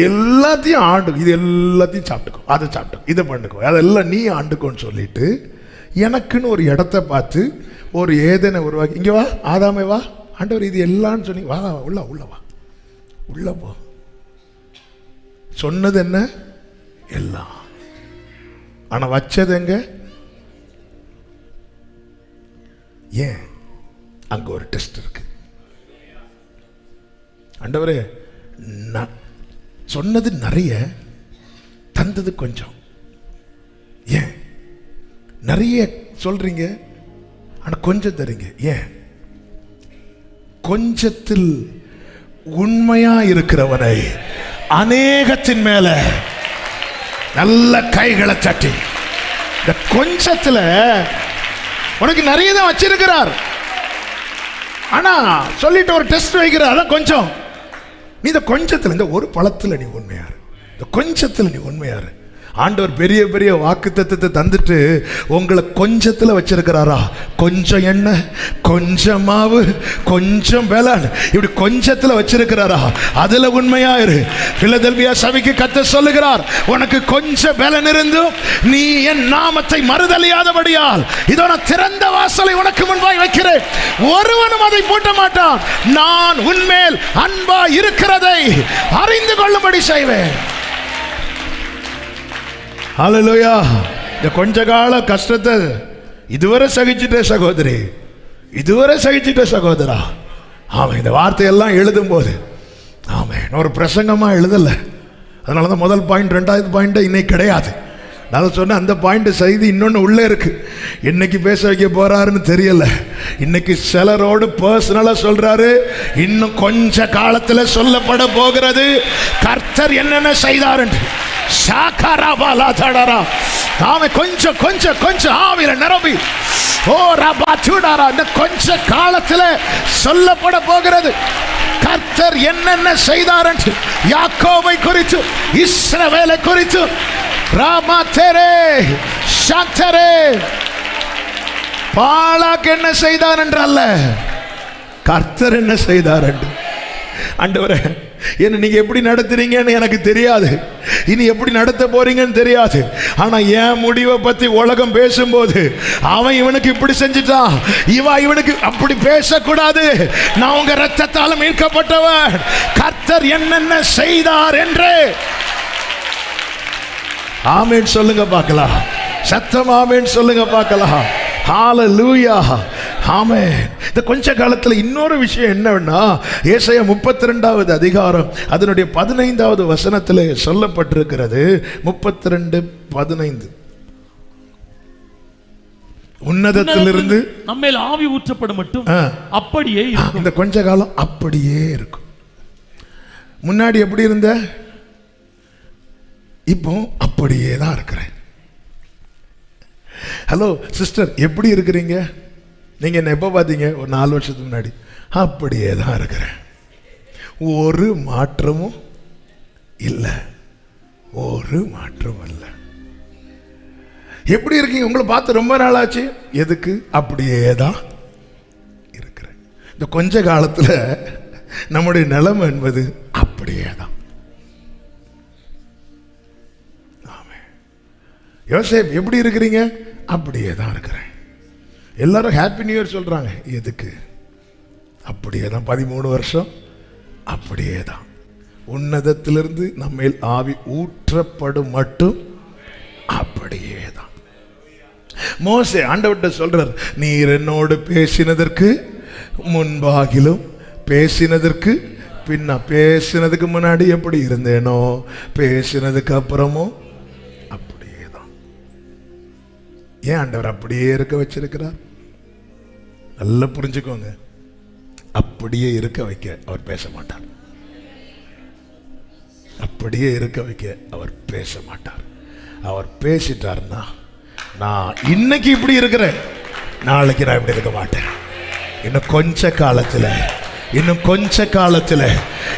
எல்லாத்தையும் ஆண்டு, இது எல்லாத்தையும் சாப்பிட்டுக்கோ, அதை சாப்பிட்டுக்கோ, இதை பண்ணுக்கோ, அதெல்லாம் நீ ஆண்டுக்கோன்னு சொல்லிட்டு எனக்குன்னு ஒரு இடத்த பார்த்து ஒரு ஏதேனை உருவாக்கி, இங்க வா ஆதாமே வா, ஆண்டவர் இது எல்லாம்னு சொன்னீங்க, வா உள்ள உள்ள வா, உள்ள போ. சொன்னது என்ன? எல்லாம். ஆனா வச்சது எங்க? ஏன்? அங்க ஒரு டெஸ்ட் இருக்கு. ஆண்டவரே, சொன்னது நிறைய, தந்தது கொஞ்சம். ஏன்? நிறைய சொல்றீங்க, ஆனா கொஞ்சம் தரீங்க. ஏன்? கொஞ்சத்தில் உண்மையா இருக்கிறவனை அநேகத்தின் மேல நல்ல கைகளை தட்டி, இந்த கொஞ்சத்துல உனக்கு நிறைய தான் வச்சிருக்கிறார். ஆனா சொல்லிட்டு ஒரு டெஸ்ட் வைக்கிறார். அதான் கொஞ்சம். நீ இந்த கொஞ்சத்துல, இந்த ஒரு பழத்துல நீ உண்மையாரு, இந்த கொஞ்சத்துல நீ உண்மையாரு. ஆண்டவர் பெரிய பெரிய வாக்குத்தத்தத்தை தந்துட்டு உங்களை கொஞ்சத்துல வச்சிருக்கிறாரா? கொஞ்சம் எண்ணெய், கொஞ்சம் மாவு, கொஞ்சம் பலன், இப்படி கொஞ்சத்துல வச்சிருக்கிறாரா? அதுல உண்மையாயிரு. பிலதெல்பியா சபைக்கு கர்த்தர் சொல்லுகிறார், உனக்கு கொஞ்சம் பலன் இருந்தும் நீ என் நாமத்தை மறுதலியாதபடியால் இதோ நான் திறந்த வாசலை உனக்கு முன்பாய் வைக்கிறேன், ஒருவனும் அதை பூட்ட மாட்டான். நான் உன்மேல் அன்பா இருக்கிறதை அறிந்து கொள்ளும்படி செய்வேன். ஹல்லேலூயா. இந்த கொஞ்ச கால கஷ்டத்தை இதுவரை சகிச்சிட்ட சகோதரி, இதுவரை சகிச்சிட்ட சகோதரா. ஆமாம், இந்த வார்த்தையெல்லாம் எழுதும் போது ஆமாம் ஒரு பிரசங்கமா எழுதல. அதனால தான் முதல் பாயிண்ட், 2வது பாயிண்ட் இன்னைக்கு கிடையாது. நான் சொன்ன அந்த பாயிண்ட் செய்தி இன்னொன்று உள்ளே இருக்கு. இன்னைக்கு பேச வைக்க போறாருன்னு தெரியல. இன்னைக்கு சிலரோடு பர்சனலா சொல்றாரு. இன்னும் கொஞ்ச காலத்தில் சொல்லப்பட போகிறது கர்த்தர் என்னென்ன செய்தார் என்று. கொஞ்சம் கொஞ்சம் கொஞ்சம் ஆவில நிரம்பி இந்த கொஞ்ச காலத்துல சொல்லப்பட போகிறது கர்த்தர் என்னென்ன செய்தார் என்று. யாக்கோபை குறித்து, இஸ்ரவேலை குறித்து, ராமாத்தேரே சாத்தரே பாலாக் என்ன செய்தார் என்று அல்ல, கர்த்தர் என்ன செய்தார் என்று. ஆண்டவரே, என்ன நீங்க எப்படி நடத்துறீங்கன்னு எனக்கு தெரியாது, இனி எப்படி நடத்த போறீங்கன்னு தெரியாது. ஆனா என் முடிவை பத்தி உலகம் பேசும்போது அவன் இவனுக்கு இப்படி செஞ்சுட்டான், இவனுக்கு அப்படி பேசக்கூடாது. நான் உங்க ரத்தத்தால் மீட்கப்பட்டவன், கர்த்தர் என்னென்ன செய்தார் என்று. ஆமென் சொல்லுங்க பார்க்கலாம். சத்தம் ஆமென் சொல்லுங்க பார்க்கலாம். ஹல்லேலூயா, ஆமென். இந்த கொஞ்ச காலத்துல இன்னொரு விஷயம் என்னன்னா, ஏசாயா 32வது அதிகாரம் அதனுடைய 15வது வசனத்திலே சொல்லப்பட்டிருக்கிறது. 32:15 உன்னதத்திலிருந்து நம்மேல் ஆவி ஊற்றப்படும் மட்டும் அப்படியே இருக்கும். இந்த கொஞ்ச காலம் அப்படியே இருக்கும். முன்னாடி எப்படி இருந்த, இப்போ அப்படியே தான் இருக்கிறேன். ஹலோ சிஸ்டர், எப்படி இருக்கிறீங்க? நீங்க என்ன எப்போ பார்த்தீங்க? ஒரு 4 வருஷத்துக்கு முன்னாடி. அப்படியே தான் இருக்கிறேன், ஒரு மாற்றமும் இல்லை, ஒரு மாற்றமும் இல்லை. எப்படி இருக்கீங்க? உங்களை பார்த்து ரொம்ப நாள் ஆச்சு. எதுக்கு? அப்படியே தான் இருக்கிறேன். இந்த கொஞ்ச காலத்துல நம்முடைய நிலைமை என்பது அப்படியே தான். யோசேப் எப்படி இருக்கிறீங்க? அப்படியே தான் இருக்கிறேன். எல்லாரும் ஹாப்பி நியூ இயர் சொல்றாங்க. எதுக்கு? அப்படியே தான். 13 வருஷம் அப்படியே தான். உன்னதத்திலிருந்து நம்மேல் ஆவி ஊற்றப்படும் மட்டும் அப்படியே தான். மோசே ஆண்டவர்கிட்ட சொல்றார், நீர் என்னோடு பேசினதற்கு முன்பாகிலும் பேசினதற்கு பின்ன, பேசினதுக்கு முன்னாடி எப்படி இருந்தேனோ பேசினதுக்கு அப்புறமும் அப்படியே தான். ஏன் ஆண்டவர் அப்படியே இருக்க வச்சிருக்கிறார்? நல்லா புரிஞ்சுக்கோங்க. அப்படியே இருக்க வைக்க அவர் பேச மாட்டார். அப்படியே இருக்க வைக்க அவர் பேச மாட்டார். அவர் பேசிட்டார்னா, நான் இன்னைக்கு இப்படி இருக்கிறேன், நாளைக்கு நான் இப்படி இருக்க மாட்டேன். இன்னும் கொஞ்ச காலத்தில், இன்னும் கொஞ்ச காலத்தில்,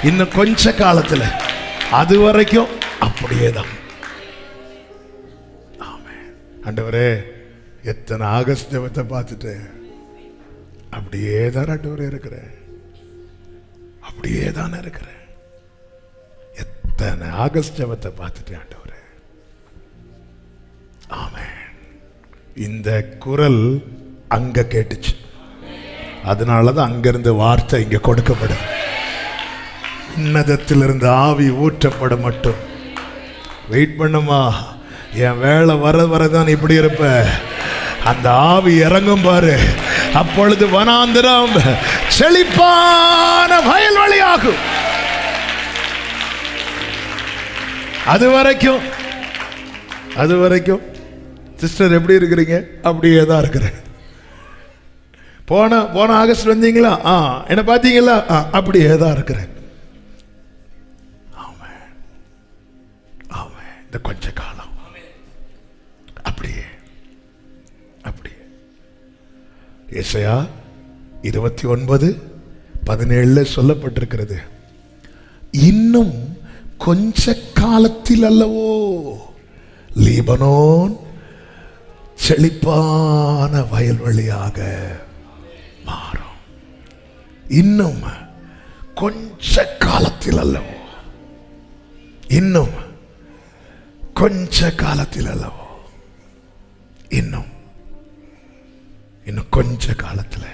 இன்னும் கொஞ்ச காலத்தில், அது வரைக்கும் அப்படியே தான். ஆமென். ஆண்டவரே, எத்தனை ஆகஸ்ட் ஜெபத்தை பார்த்துட்டு அப்படியே தான் ஆண்டவரே இருக்கிறேன், அப்படியே தானே இருக்கிறேன். எத்தனை ஆகஸ்ட் ஜெபத்தை பார்த்துட்டு ஆண்டவரே. ஆமென். இந்த குரல் அங்க கேட்டுச்சு, அதனாலதான் அங்கிருந்து வார்த்தை இங்க கொடுக்கப்படும். உன்னதத்திலிருந்து ஆவி ஊற்றப்படும் மட்டும் வெயிட் பண்ணுமா. என் வேலை வரதான் இப்படி இருப்ப. அந்த ஆவி இறங்கும் பாரு, அப்பொழுது வனாந்திரம் செழிப்பான வயல்வெளியாகும். அது வரைக்கும் சிஸ்டர் எப்படி இருக்கிறீங்க? அப்படியே தான் இருக்கிறேன். போன ஆகஸ்ட் வந்தீங்களா? என்ன பார்த்தீங்களா? அப்படியே தான் இருக்கிறேன். ஆமென். ஆமென். இந்த கொஞ்ச காலம் அப்படியே அப்படியே. ஏசாயா 29:17 சொல்லப்பட்டிருக்கிறது, இன்னும் கொஞ்ச காலத்தில் அல்லவோ லீபனோன் செழிப்பான வயல்வெளியாக மாறும். இன்னும் கொஞ்ச காலத்தில் அல்லவோ, இன்னும் கொஞ்ச காலத்தில் அல்லவோ, இன்னும் கொஞ்ச காலத்தில்.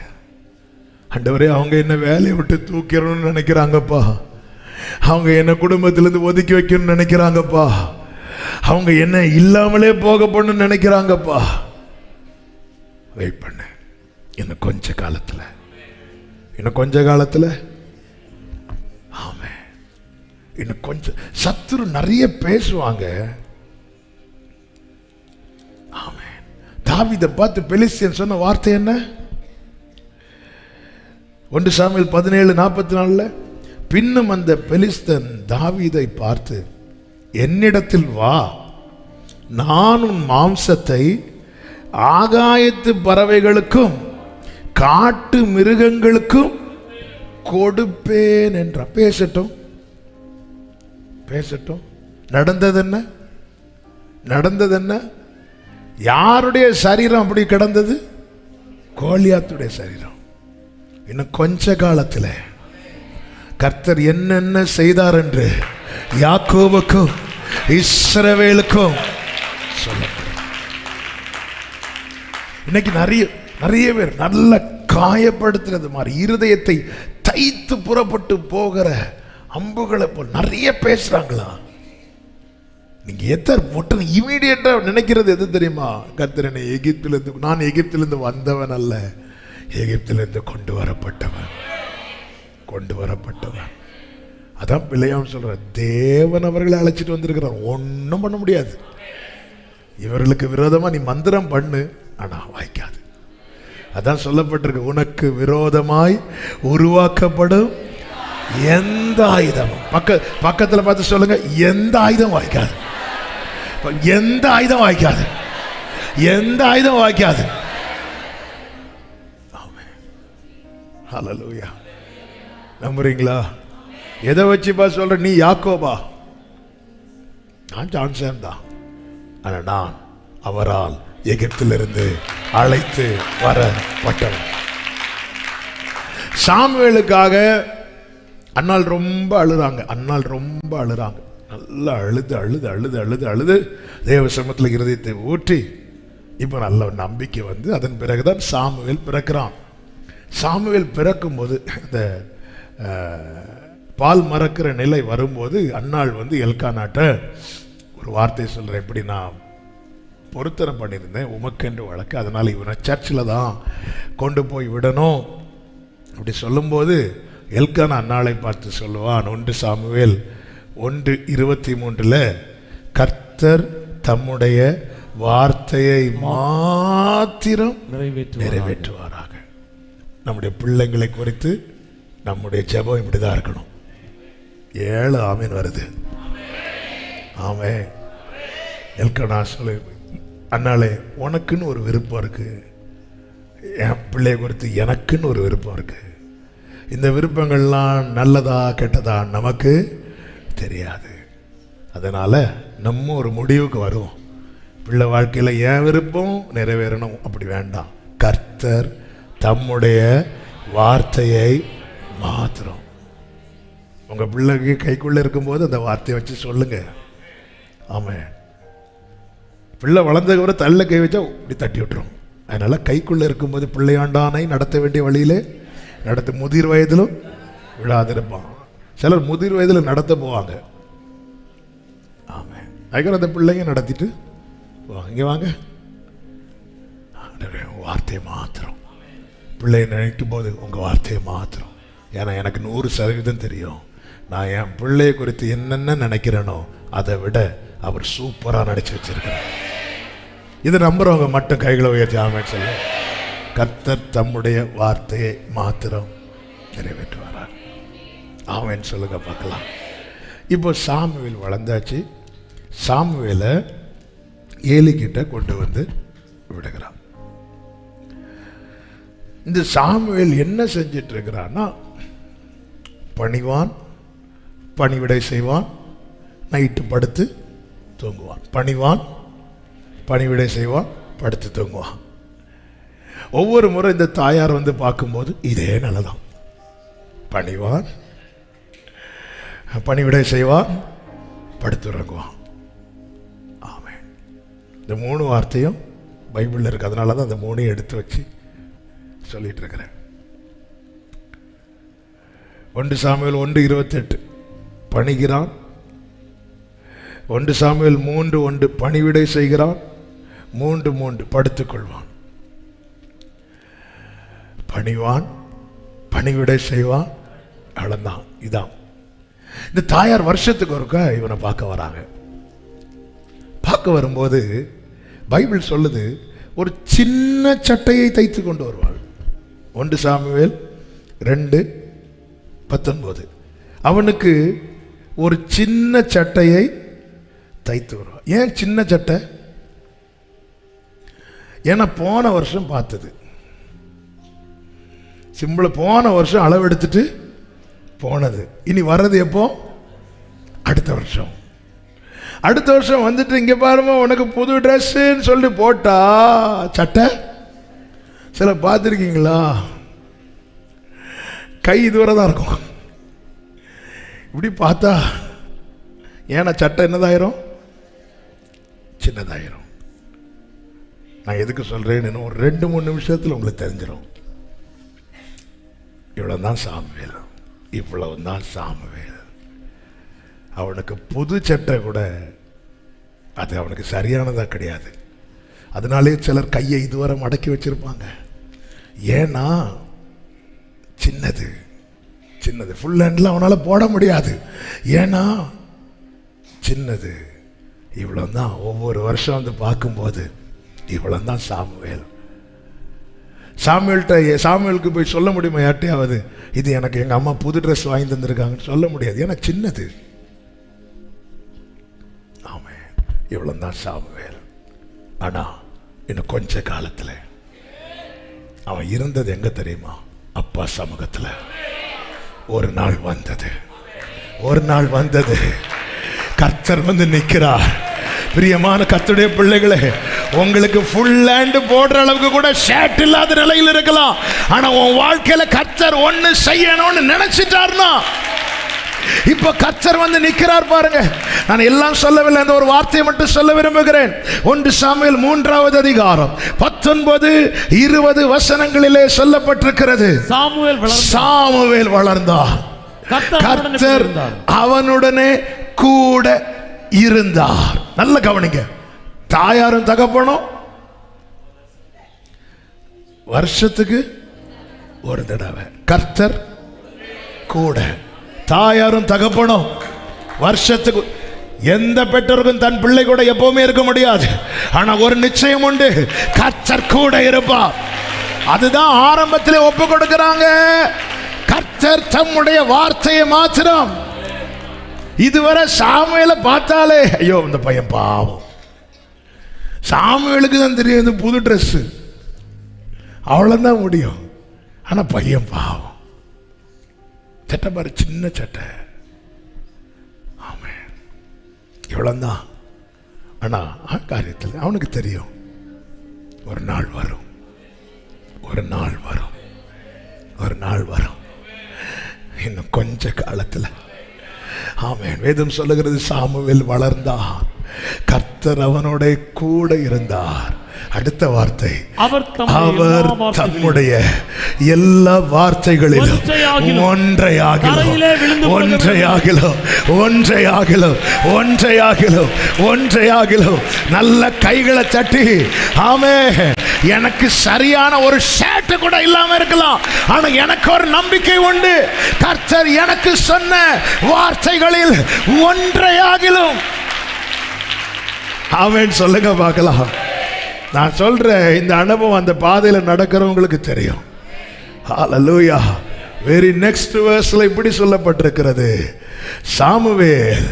ஆண்டவரே, அவங்க என்ன வேலையை விட்டு தூக்கிறோம்னு நினைக்கிறாங்கப்பா. அவங்க என்ன குடும்பத்திலிருந்து ஒதுக்கி வைக்கணும்னு நினைக்கிறாங்கப்பா. அவங்க என்ன இல்லாமலே போக போகணும்னு நினைக்கிறாங்கப்பா. வெயிட் பண்ண. இன்னும் கொஞ்ச காலத்துல ஆமே. இன்னும் கொஞ்சம் சத்துரு நிறைய பேசுவாங்க. ஆமே. தாவீதை பார்த்து பெலிஸ்தியன் சொன்ன வார்த்தை என்ன? 1 சாமுவேல் 17:44 பின்னும் அந்த பெலிஸ்தன் தாவீதை பார்த்து, என்னிடத்தில் வா, நான் உன் மாம்சத்தை ஆகாயத்து பறவைகளுக்கும் காட்டு மிருகங்களுக்கும் கொடுப்பேன் என்றான். பேசட்டும். நடந்தது என்ன? யாருடைய சரீரம் அப்படி கிடந்தது? கோலியாத்துடைய சரீரம். இன்னும் கொஞ்ச காலத்தில் கர்த்தர் என்னென்ன செய்தார் என்று யாக்கோபுக்கும் இஸ்ரவேலுக்கும் சொல்லப்படும். இன்னைக்கு நிறைய பேர் நல்ல காயப்படுத்துறது மாதிரி இருதயத்தை தைத்து புறப்பட்டு போகிற அம்புகளை போல் நிறைய பேசுறாங்களா? நீங்க எத்தனை இமீடியட்டா நினைக்கிறது எது தெரியுமா? கர்த்தர் என்னை நான் எகிப்திலிருந்து வந்தவன் அல்ல, எகிப்திலிருந்து கொண்டு வரப்பட்டவன். அதான் பிள்ளையாம் சொல்ற, தேவன் அவர்களை அழைச்சிட்டு வந்திருக்கிறார், ஒன்றும் பண்ண முடியாது. இவர்களுக்கு விரோதமா நீ மந்திரம் பண்ணு, ஆனா வாய்க்காது. அதான் சொல்லப்பட்டிருக்கு, உனக்கு விரோதமாய் உருவாக்கப்படும் எந்த ஆயுதமும், பக்கத்துல பார்த்து சொல்லுங்க, எந்த ஆயுதம் வாய்க்காது. எந்த ஆயுதம் வாய்க்காது. எந்த ஆயுதம் வாய்க்காது. ஹல்லேலூயா. நம்புறீங்களா? எதை வச்சுப்பா சொல்ற? நீ யாக்கோபா, நான் ஜான்சன் தான். ஆனா நான் அவரால் எகிப்திலிருந்து அழைத்து வரப்பட்டவன். சாமுவேலுக்காக அன்னாள் ரொம்ப அழுறாங்க. நல்லா அழுது தேவ சமூகத்தில் இருதயத்தை ஊற்றி இப்போ நல்ல நம்பிக்கை வந்து அதன் பிறகுதான் சாமுவேல் பிறக்கிறான். சாமுவேல் பிறக்கும் போது இந்த பால் மறக்கிற நிலை வரும்போது அன்னாள் வந்து எல்கானாட்ட ஒரு வார்த்தை சொல்ற, எப்படி நான் பொருத்தனை பண்ணியிருந்தேன் உமக்கென்று வழக்கு, அதனால இவனை சர்ச்சில் தான் கொண்டு போய் விடணும் அப்படி சொல்லும்போது எல்கானா அன்னாளை பார்த்து சொல்லுவான், 1 சாமுவேல் 1:23 கர்த்தர் தம்முடைய வார்த்தையை மாத்திரம் நிறைவேற்றுவாராக. நம்முடைய பிள்ளைங்களை குறித்து நம்முடைய ஜெபம் இப்படிதான் இருக்கணும். 7 ஆமீன் வருது. ஆமென். எல்கானா சொல்லு, அண்ணாளே உனக்குன்னு ஒரு விருப்பம் இருக்கு, என் பிள்ளைய குறித்து எனக்குன்னு ஒரு விருப்பம் இருக்கு. இந்த விருப்பங்கள்லாம் நல்லதா கெட்டதா நமக்கு தெரியாது. அதனால நம்ம ஒரு முடிவுக்கு வருவோம், பிள்ளை வாழ்க்கையில் என் விருப்பம் நிறைவேறணும் அப்படி வேண்டாம், கர்த்தர் தம்முடைய வார்த்தையை மாத்திரம். உங்க பிள்ளைக்கு கைக்குள்ள இருக்கும்போது அந்த வார்த்தையை வச்சு சொல்லுங்க. ஆமாம், பிள்ளை வளர்ந்தவரை தள்ள கை வச்சா இப்படி தட்டி விட்டுரும். அதனால கைக்குள்ள இருக்கும்போது பிள்ளையாண்டானை நடத்த வேண்டிய வழியிலே நடத்த, முதிர் வயதிலும் விழாதிருப்பான். சிலர் முதிர் வயதில் நடத்த போவாங்க. ஆமாம், அதுக்கப்புறம் அந்த பிள்ளைங்க நடத்திட்டு இங்கே வாங்க, வார்த்தையை மாத்திரம். பிள்ளையை நினைக்கும் போது உங்கள் வார்த்தையை மாத்திரம். ஏன்னா எனக்கு 100% தெரியும், நான் என் பிள்ளையை குறித்து என்னென்ன நினைக்கிறேனோ அதை விட அவர் சூப்பராக நடிச்சு வச்சிருக்கிறார். இதை நம்புறவங்க மட்டும் கைகளை உயர்த்தி ஆமென் சொல்ல. கர்த்தர் தம்முடைய வார்த்தையை மாத்திரம் நிறைவேற்றுவாரார். ஆமென் சொல்லுங்க பார்க்கலாம். இப்போ சாமுவேல் வளர்ந்தாச்சு. சாமுவேலை ஏலிக்கிட்ட கொண்டு வந்து விடுகிறான். இந்த சாமுவேல் என்ன செஞ்சிட்டு இருக்கிறான்னா, பணிவான், பணிவிடை செய்வான், நைட்டு படுத்து தூங்குவான். பணிவான், பணிவிடை செய்வான், படுத்து தூங்குவான். ஒவ்வொரு முறை இந்த தாயார் வந்து பார்க்கும்போது இதே நல்லதான். பணிவான், பணிவிடை செய்வான், படுத்து உறங்குவான். ஆமென். இந்த 3 வார்த்தையும் பைபிளில் இருக்கு. அதனால தான் அந்த 3 எடுத்து வச்சு சொல்லிட்டு இருக்கிறேன். 1 சாமுவேல் 1:28 பணிகிறான். 1 சாமுவேல் 3:1 பணிவிடை செய்கிறான். 3:3 படுத்துக்கொள்வான். பணிவான், பணிவிடை செய்வான், அவ்வளவுதான். இதான் இந்த தாயார் வருஷத்துக்கு ஒருக்கா இவனை பார்க்க வராங்க. பார்க்க வரும்போது பைபிள் சொல்லுது, ஒரு சின்ன சட்டையை தைத்து கொண்டு வருவாள். 1 சாமுவேல் 2:19 அவனுக்கு ஒரு சின்ன சட்டையை தைத்து வருவாள். ஏன் சின்ன சட்டை? ஏன்னா போன வருஷம் பார்த்தது சிம்பிள, போன வருஷம் அளவெடுத்துட்டு போனது. இனி வர்றது எப்போ? அடுத்த வருஷம். அடுத்த வருஷம் வந்துட்டு இங்க பாருமா உனக்கு புது ட்ரெஸ்ன்னு சொல்லி போட்டா சட்டை. சில பார்த்துருக்கீங்களா, கை இதுவரை தான் இருக்கும். இப்படி பார்த்தா ஏன்னா சட்டை என்னதாயிரும்? சின்னதாயிரும். நான் எதுக்கு சொல்றேன், இன்னும் ஒரு 2-3 நிமிஷத்தில் உங்களுக்கு தெரிஞ்சிடும். இவ்வளவுதான் சாமுவேல், இவ்வளவுதான் சாமுவேல். அவனுக்கு புது சட்டை கூட அது அவனுக்கு சரியானதா கிடையாது. அதனாலே சிலர் கையை இதுவரை மடக்கி வச்சிருப்பாங்க. ஏன்னா சின்னது சின்னது, ஃபுல் ஹேண்ட்ல அவனால போட முடியாது. ஏன்னா சின்னது. இவ்வளவுதான். ஒவ்வொரு வருஷம் வந்து பார்க்கும்போது இவ்வளவுதான் சாமுவேல். சாமுவேலுக்கு போய் சொல்ல முடியுமா யார்ட்டையாவது, இது எனக்கு எங்க அம்மா புது ட்ரெஸ் வாங்கி தந்திருக்காங்கன்னு சொல்ல முடியாது. ஏன்னா சின்னது. ஆமே, இவ்வளவுதான் சாமுவேல். ஆனா இன்னும் கொஞ்ச காலத்துல அவன் இருந்தது எங்க தெரியுமா? அப்பா சமூகத்துல. ஒரு நாள் வந்தது கர்த்தர் வந்து நிற்கிறார். பிரியமான கர்த்தருடைய பிள்ளைகளே, உங்களுக்கு ஃபுல் ஹேண்ட் போடுற அளவுக்கு கூட ஷர்ட் இல்லாத நிலையில் இருக்கலாம். ஆனா உன் வாழ்க்கையில கர்த்தர் ஒண்ணு செய்யணும்னு நினைச்சிட்டார்னா, இப்ப கர்த்தர் வந்து நிற்கிறார் பாருங்க. நான் எல்லாம் சொல்லவில்லை, அந்த ஒரு வார்த்தையை மட்டும் சொல்ல விரும்புகிறேன். 1 சாமுவேல் 3வது அதிகாரம் 19-20 வசனங்களிலே சொல்லப்பட்டிருக்கிறது. சாமுவேல் வளர்ந்தார், கர்த்தர் அவனுடனே கூட இருந்தார். நல்ல கவனிங்க. தாயாரும் தகப்பனும் வருஷத்துக்கு ஒரு தடவை, கர்த்தர் கூட. தாயாரும் தகப்பனும் வருஷத்துக்கு. எந்த பெற்றோருக்கும் தன் பிள்ளை கூட எப்பவுமே இருக்க முடியாது. ஆனா ஒரு நிச்சயம் உண்டு, கர்த்தர் கூட இருப்பார். அதுதான் ஆரம்பத்திலே ஒப்பு கொடுக்கிறாங்க. கர்த்தர் தம்முடைய வார்த்தையை மாத்திரம். இதுவரை சாமுவேலை பார்த்தாலே ஐயோ இந்த பையன் பாவம், சாமுவேலுக்கு தான் தெரியும் இந்த புது ட்ரெஸ், அவ்வளவுதான் முடியும். ஆனா பையன் பாவம், சட்டை பாரு, சின்ன சட்டை. ஆமே, இவ்வளவுதான். ஆனா காரியத்தில் அவனுக்கு தெரியும், ஒரு நாள் வரும், ஒரு நாள் வரும், ஒரு நாள் வரும், இன்னும் கொஞ்ச காலத்துல. ஆமென். வேதம் சொல்லுகிறது, சாமுவேல் வளர்ந்தார், கர்த்தர் அவனோட கூட இருந்தார். அடுத்த வார்த்தை, அவர் தம்முடைய எல்லா வார்த்தைகளிலும் ஒன்றையாகிலும் நல்ல கைகளை தட்டி ஆமே. எனக்கு சரியான ஒரு ஷர்ட் கூட இல்லாம இருக்கலாம், ஆனா எனக்கு ஒரு நம்பிக்கை உண்டு. கர்த்தர் எனக்கு சொன்ன வார்த்தைகளில் ஒன்றையாகிலும். ஆமென் சொல்லுங்க பார்க்கலாம். நான் சொல்றேன், இந்த அனுபவம் அந்த பாதையில நடக்கிறவங்களுக்கு தெரியும். ஹல்லேலூயா. வெரி நெக்ஸ்ட் வெர்ஸ்ல இப்படி சொல்லப்பட்டிருக்கிறது, சாமுவேல்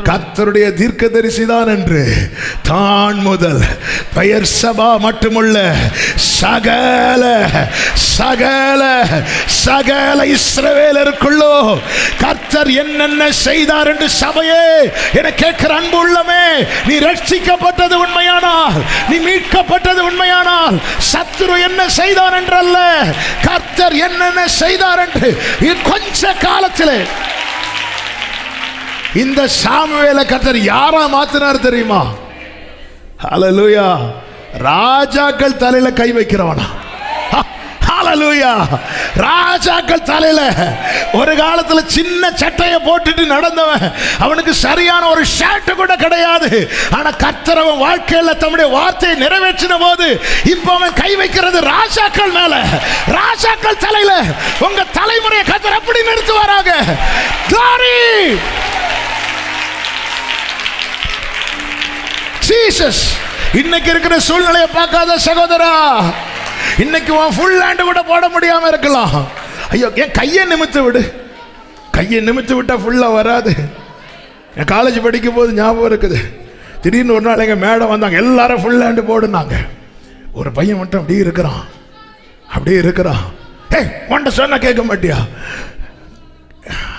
கர்த்தருடைய தீர்க்கதரிசிதான் என்று தான் முதல் பெயர் சபா மட்டுமல்ல சகல சகல சகல இஸ்ரவேலருக்குள்ளோ கர்த்தர் என்னென்ன செய்தார் என்று சபையே என கேட்கிற அன்பு உள்ளமே, நீ ரட்சிக்கப்பட்டது உண்மையானால், நீ மீட்கப்பட்டது உண்மையானால், சத்துரு என்ன செய்தார் என்றல்ல, கர்த்தர் என்னென்ன செய்தார் என்று கொஞ்ச காலத்திலே. இந்த சாமுவேலை கர்த்தர் யாரா மாத்தினார் தெரியுமா? ஹல்லேலூயா. ராஜாக்கள் தலையில கை வைக்கிறவனா? ஹல்லேலூயா. ராஜாக்கள் தலையில ஒரு காலத்துல சின்ன சட்டையை போட்டுட்டு நடந்தவன், அவனுக்கு சரியான ஒரு ஷர்ட் கூட கிடையாது. ஆனா கர்த்தர் அவன் வாழ்க்கையில தம்முடைய வார்த்தையை நிறைவேற்றின போது இப்ப அவன் கை வைக்கிறது ராஜாக்கள் மேல, ராஜாக்கள் தலையில. உங்க தலைமுறையை கர்த்தர் அப்படி நிறுத்துவாராக. Glory. ஜீசஸ். இன்னைக்கு இருக்கிற சூழ்நிலையை பார்க்காத சகோதரா, இன்னைக்கு உன் ஃபுல் ஹேண்ட் கூட போட முடியாம இருக்கலாம். ஐயோ, என் கையை நிமித்து விடு. கையை நிமித்து விட்டா ஃபுல்லா வராது. என் காலேஜ் படிக்கும் போது ஞாபகம் இருக்குது, திடீர்னு ஒரு நாள் எங்க மேடம் வந்தாங்க, எல்லாரும் ஃபுல் ஹேண்ட் போடுனாங்க. ஒரு பையன் மட்டும் அப்படியே இருக்கிறான். ஏய், உன்கிட்ட சொன்னா கேட்க மாட்டியா?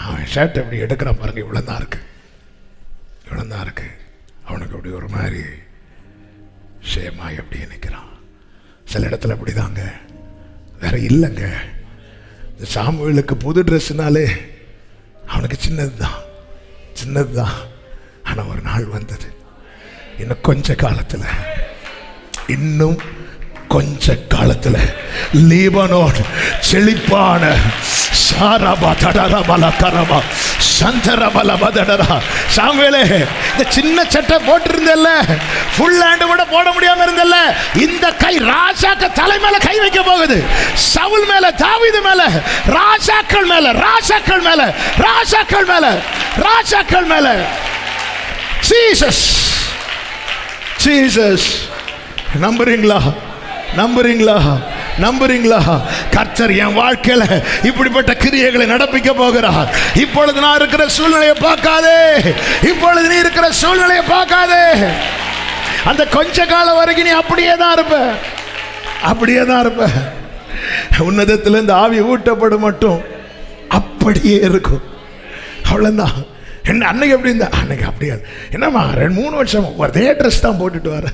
அவன் ஷர்ட் அப்படி எடுக்கிறான் பாருங்க, இவ்வளவுதான் இருக்கு. அவனுக்கு அப்படி ஒரு மாதிரி ஷேமாய் அப்படியே நிற்கிறான். சில இடத்துல அப்படிதாங்க, வேற இல்லைங்க. இந்த சாமுவேலுக்கு புது ட்ரெஸ்னாலே அவனுக்கு சின்னதுதான். ஆனா ஒரு நாள் வந்தது, இன்னும் கொஞ்ச காலத்துல, இன்னும் கொஞ்ச காலத்துல லீபனோன் செழிப்பான சாரபா தடரபல கரபா சந்தரபல பதடரா. சாமுவேலே, இந்த சின்ன சட்டை போட்டிருந்தல்ல, ஃபுல் ஹேண்ட் கூட போட முடியாம இருந்தல்ல, இந்த கை ராஜாக்க தலை மேல கை வைக்க போகுது. சவுல் மேல, தாவீது மேல, ராஜாக்கள் மேல, ராஜாக்கள் மேல, ராஜாக்கள் மேல, ராஜாக்கள் மேல. Jesus, Jesus. நம்புறீங்களா? நம்புறீங்களா? நம்புறீங்களா? கர்த்தர் என் வாழ்க்கையில இப்படிப்பட்ட கிரியைகளை நடப்பிக்க போகிறார். இப்பொழுது நான் இருக்கிற சூழ்நிலையை பார்க்காதே, இப்பொழுது நீ இருக்கிற சூழ்நிலையை பார்க்காதே. அந்த கொஞ்ச காலம் வரைக்கும் நீ அப்படியே தான் இருப்ப, அப்படியே தான் இருப்ப. உன்னதத்துல இந்த ஆவி ஊட்டப்படும் மட்டும் அப்படியே இருக்கும். அவ்வளவுதான். என்ன அன்னைக்கு எப்படி இருந்தா? அன்னைக்கு அப்படியே என்னம்மா 2-3 வருஷம் அதே ட்ரெஸ் தான் போட்டுட்டு வர,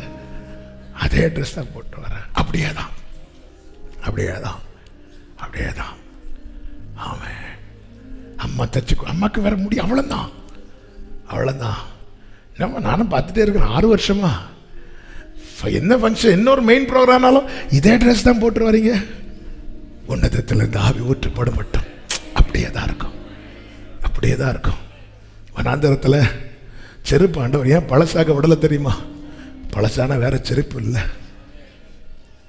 அதே ட்ரெஸ் தான் போட்டு வர. அப்படியே தான், அப்படியே தான், அப்படியே தான். ஆமாம். அம்மா தச்சுக்கோ, அம்மாவுக்கு வேற முடியும். அவ்வளோதான், அவ்வளோதான். நம்ம நானும் பார்த்துட்டே இருக்கிறேன் 6 வருஷமா. என்ன ஃபங்க்ஷன், இன்னொரு மெயின் ப்ரோக்ராம்னாலும் இதே ட்ரெஸ் தான் போட்டு வரீங்க. உன்னதத்தில் இந்த ஆவி ஊற்றப்படும் மட்டும் அப்படியே தான் இருக்கும், அப்படியே தான் இருக்கும். வனாந்தரத்தில் செருப்பு ஆண்டவர் ஏன் பழசாக விடலை தெரியுமா? பழசான வேற செருப்பு இல்லை.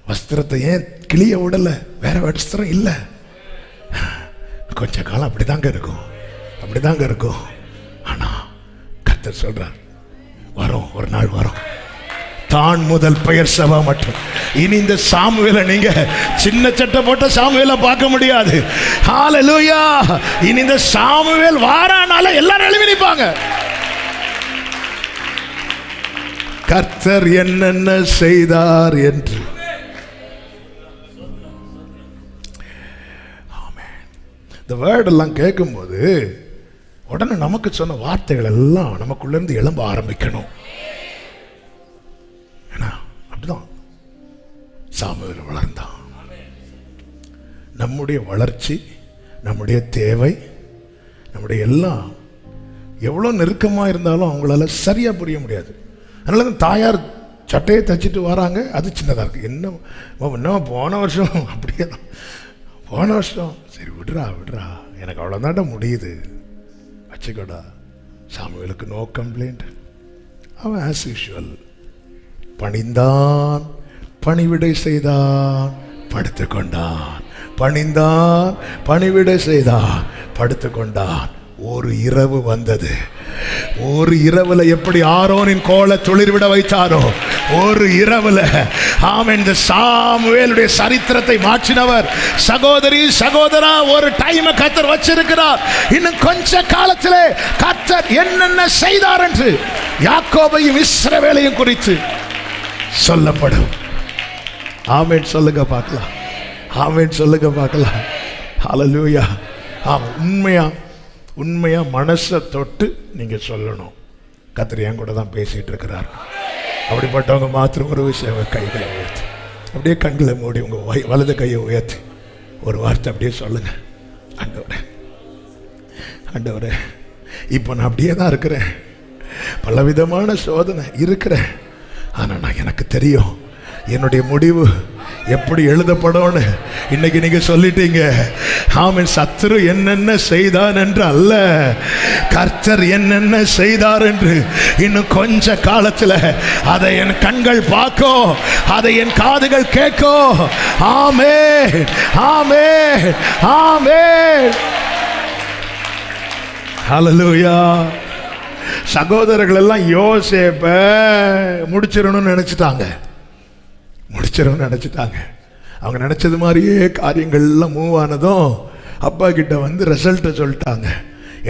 வஸ்திரத்தை ஏன் கிளிய விடலை? வேற வஸ்திரம் இல்லை. கொஞ்ச காலம் அப்படிதாங்க இருக்கும், அப்படிதாங்க இருக்கும். ஆனா கர்த்தர் சொல்றார், வரும், ஒரு நாள் வரும். தான் முதல் பெயர் சபா மட்டும். இனி இந்த சாமுவேலை நீங்க சின்ன சட்டை போட்ட சாமுவேலை பார்க்க முடியாது. ஹalleluya. இனி இந்த சாமுவேல் வாரானால எல்லாரும் எழுப்பி நிப்பாங்க. கர்த்தர் என்னென்ன செய்தார் என்று. இந்த வேர்ட் எல்லாம் கேட்கும்போது உடனே நமக்கு சொன்ன வார்த்தைகள் எல்லாம் நமக்குள்ள இருந்து எழும்ப ஆரம்பிக்கணும். அப்படிதான் சாமுவேல் வளர்ந்தான். நம்முடைய வளர்ச்சி, நம்முடைய தேவை, நம்முடைய எல்லாம் எவ்வளோ நெருக்கமாக இருந்தாலும் அவங்களால சரியாக புரிய முடியாது. அதனால தான் தாயார் சட்டையை தச்சுட்டு வராங்க, அது சின்னதாக இருக்குது. என்ன போன வருஷம் அப்படியே தான், போன வருஷம் சரி விடுறா விடுறா, எனக்கு அவ்வளோதான்டா முடியுது, வச்சுக்கோடா. சாமுவேலுக்கு நோ கம்ப்ளைண்ட். அவன் ஆஸ் யூஷுவல் பணிந்தான், பணிவிடை செய்தான், படுத்து கொண்டான். பணிந்தான், பணிவிடை செய்தான், படுத்து கொண்டான். ஒரு இரவு வந்தது. ஒரு இரவுல எப்படி ஆரோனின் கோலை துளிர்விட வைத்தாரோ, ஒரு இரவுல ஆமென், இந்த சாமுவேலுடைய சரித்திரத்தை மாற்றினவர். சகோதரி சகோதரா, ஒரு டைம் கர்த்தர் வச்சிருக்கிறார். இன்னும் கொஞ்ச காலத்திலே கர்த்தர் என்னென்ன செய்தார் என்று யாக்கோபையும் இஸ்ரவேலையும் குறித்து சொல்லப்படும். ஆமென் சொல்லுங்க பார்க்கலாம். ஆமென் சொல்லுங்க பார்க்கலாம். ஹல்லேலூயா. ஆமாம், உண்மையா உண்மையா மனசை தொட்டு நீங்க சொல்லணும். கர்த்தர் என் கூட தான் பேசிட்டு இருக்கிறார். அப்படிப்பட்டவங்க மாத்திரம் ஒரு விஷயம், கைகளை உயர்த்தி அப்படியே கண்களை மூடி உங்க வலது கையை உயர்த்தி ஒரு வார்த்தை அப்படியே சொல்லுங்க. ஆண்டவரே, ஆண்டவரே, இப்போ நான் அப்படியே தான் இருக்கிறேன், பலவிதமான சோதனை இருக்கிறேன். ஆனா நான் எனக்கு தெரியும் என்னுடைய முடிவு எப்படி எழுதப்படும்னு. இன்னைக்கு நீங்க சொல்லிட்டீங்க. ஆமென். சத்துரு என்னென்ன செய்தான் என்று அல்ல, கர்த்தர் என்னென்ன செய்தார் என்று இன்னும் கொஞ்ச காலத்தில் அதை என் கண்கள் பார்க்கும், அதை என் காதுகள் கேட்கும். ஆமென், ஆமென், ஆமென். ஹல்லேலூயா. சகோதரர்கள் எல்லாம் யோசேப்ப முடிச்சிடணும்னு நினைச்சிட்டாங்க, முடிச்சிடணும்னு நினைச்சிட்டாங்க. அவங்க நினைச்சது மாதிரியே காரியங்கள்லாம் மூவ் ஆனதும் அப்பா கிட்ட வந்து ரிசல்ட்டை சொல்லிட்டாங்க.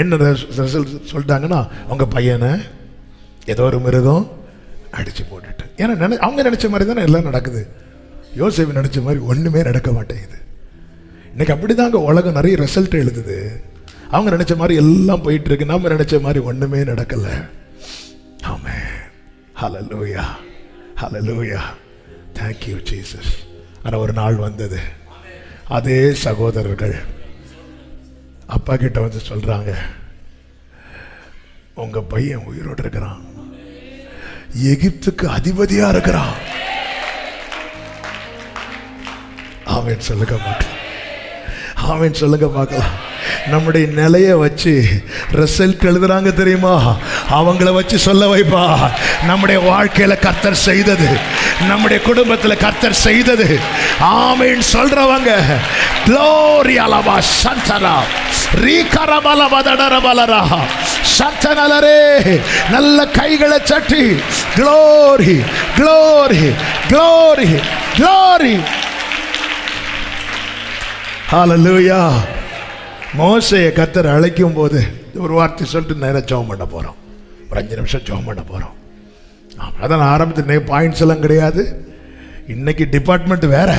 என்ன ரிசல்ட் சொல்லிட்டாங்கன்னா, அவங்க பையனை ஏதோ ஒரு மிருகம் அடிச்சு போட்டுட்டு. ஏன்னா அவங்க நினைச்ச மாதிரி தானே எல்லாம் நடக்குது. யோசேப்பு நினைச்ச மாதிரி ஒண்ணுமே நடக்க மாட்டேங்குது. இன்னைக்கு அப்படிதாங்க உலகம் நிறைய ரிசல்ட் எழுதுது. அவங்க நினைச்ச மாதிரி எல்லாம் போயிட்டு இருக்கு, நம்ம நினைச்ச மாதிரி ஒண்ணுமே நடக்கல. ஆமென். ஹல்லேலூயா, ஹல்லேலூயா. Thank you Jesus. ஆனா ஒரு நாள் வந்தது, அதே சகோதரர்கள் அப்பா கிட்ட வந்து சொல்றாங்க, உங்க பையன் உயிரோடு இருக்கிறான், எகிப்துக்கு அதிபதியா இருக்கிறான். ஆமென் சொல்லுங்க பார்க்கலாம். ஆமென் சொல்லுங்க பார்க்கலாம். நம்முடைய நிலையை வச்சு ரிசல்ட் எழுதுறாங்க தெரியுமா? அவங்கள வச்சு சொல்ல வைப்பா. நம்முடைய வாழ்க்கையில கர்த்தர் செய்தது, நம்முடைய குடும்பத்தில் கர்த்தர் செய்தது ஆமென் சொல்றவங்க glory alaba santara ரீகரபல பதடரபலரா சத்தனலரே நல்ல கைகளை தட்டி glory glory glory glory hallelujah. மோசேயை கர்த்தர் அழைக்கும் போது ஒரு வார்த்தை சொல்லிட்டு நேரம் ஜெபம் பண்ண போகிறோம். ஒரு 5 நிமிஷம் ஜெபம் பண்ண போகிறோம். அதான் ஆரம்பத்தில் பாயிண்ட்ஸ் எல்லாம் கிடையாது. இன்னைக்கு டிபார்ட்மெண்ட் வேற,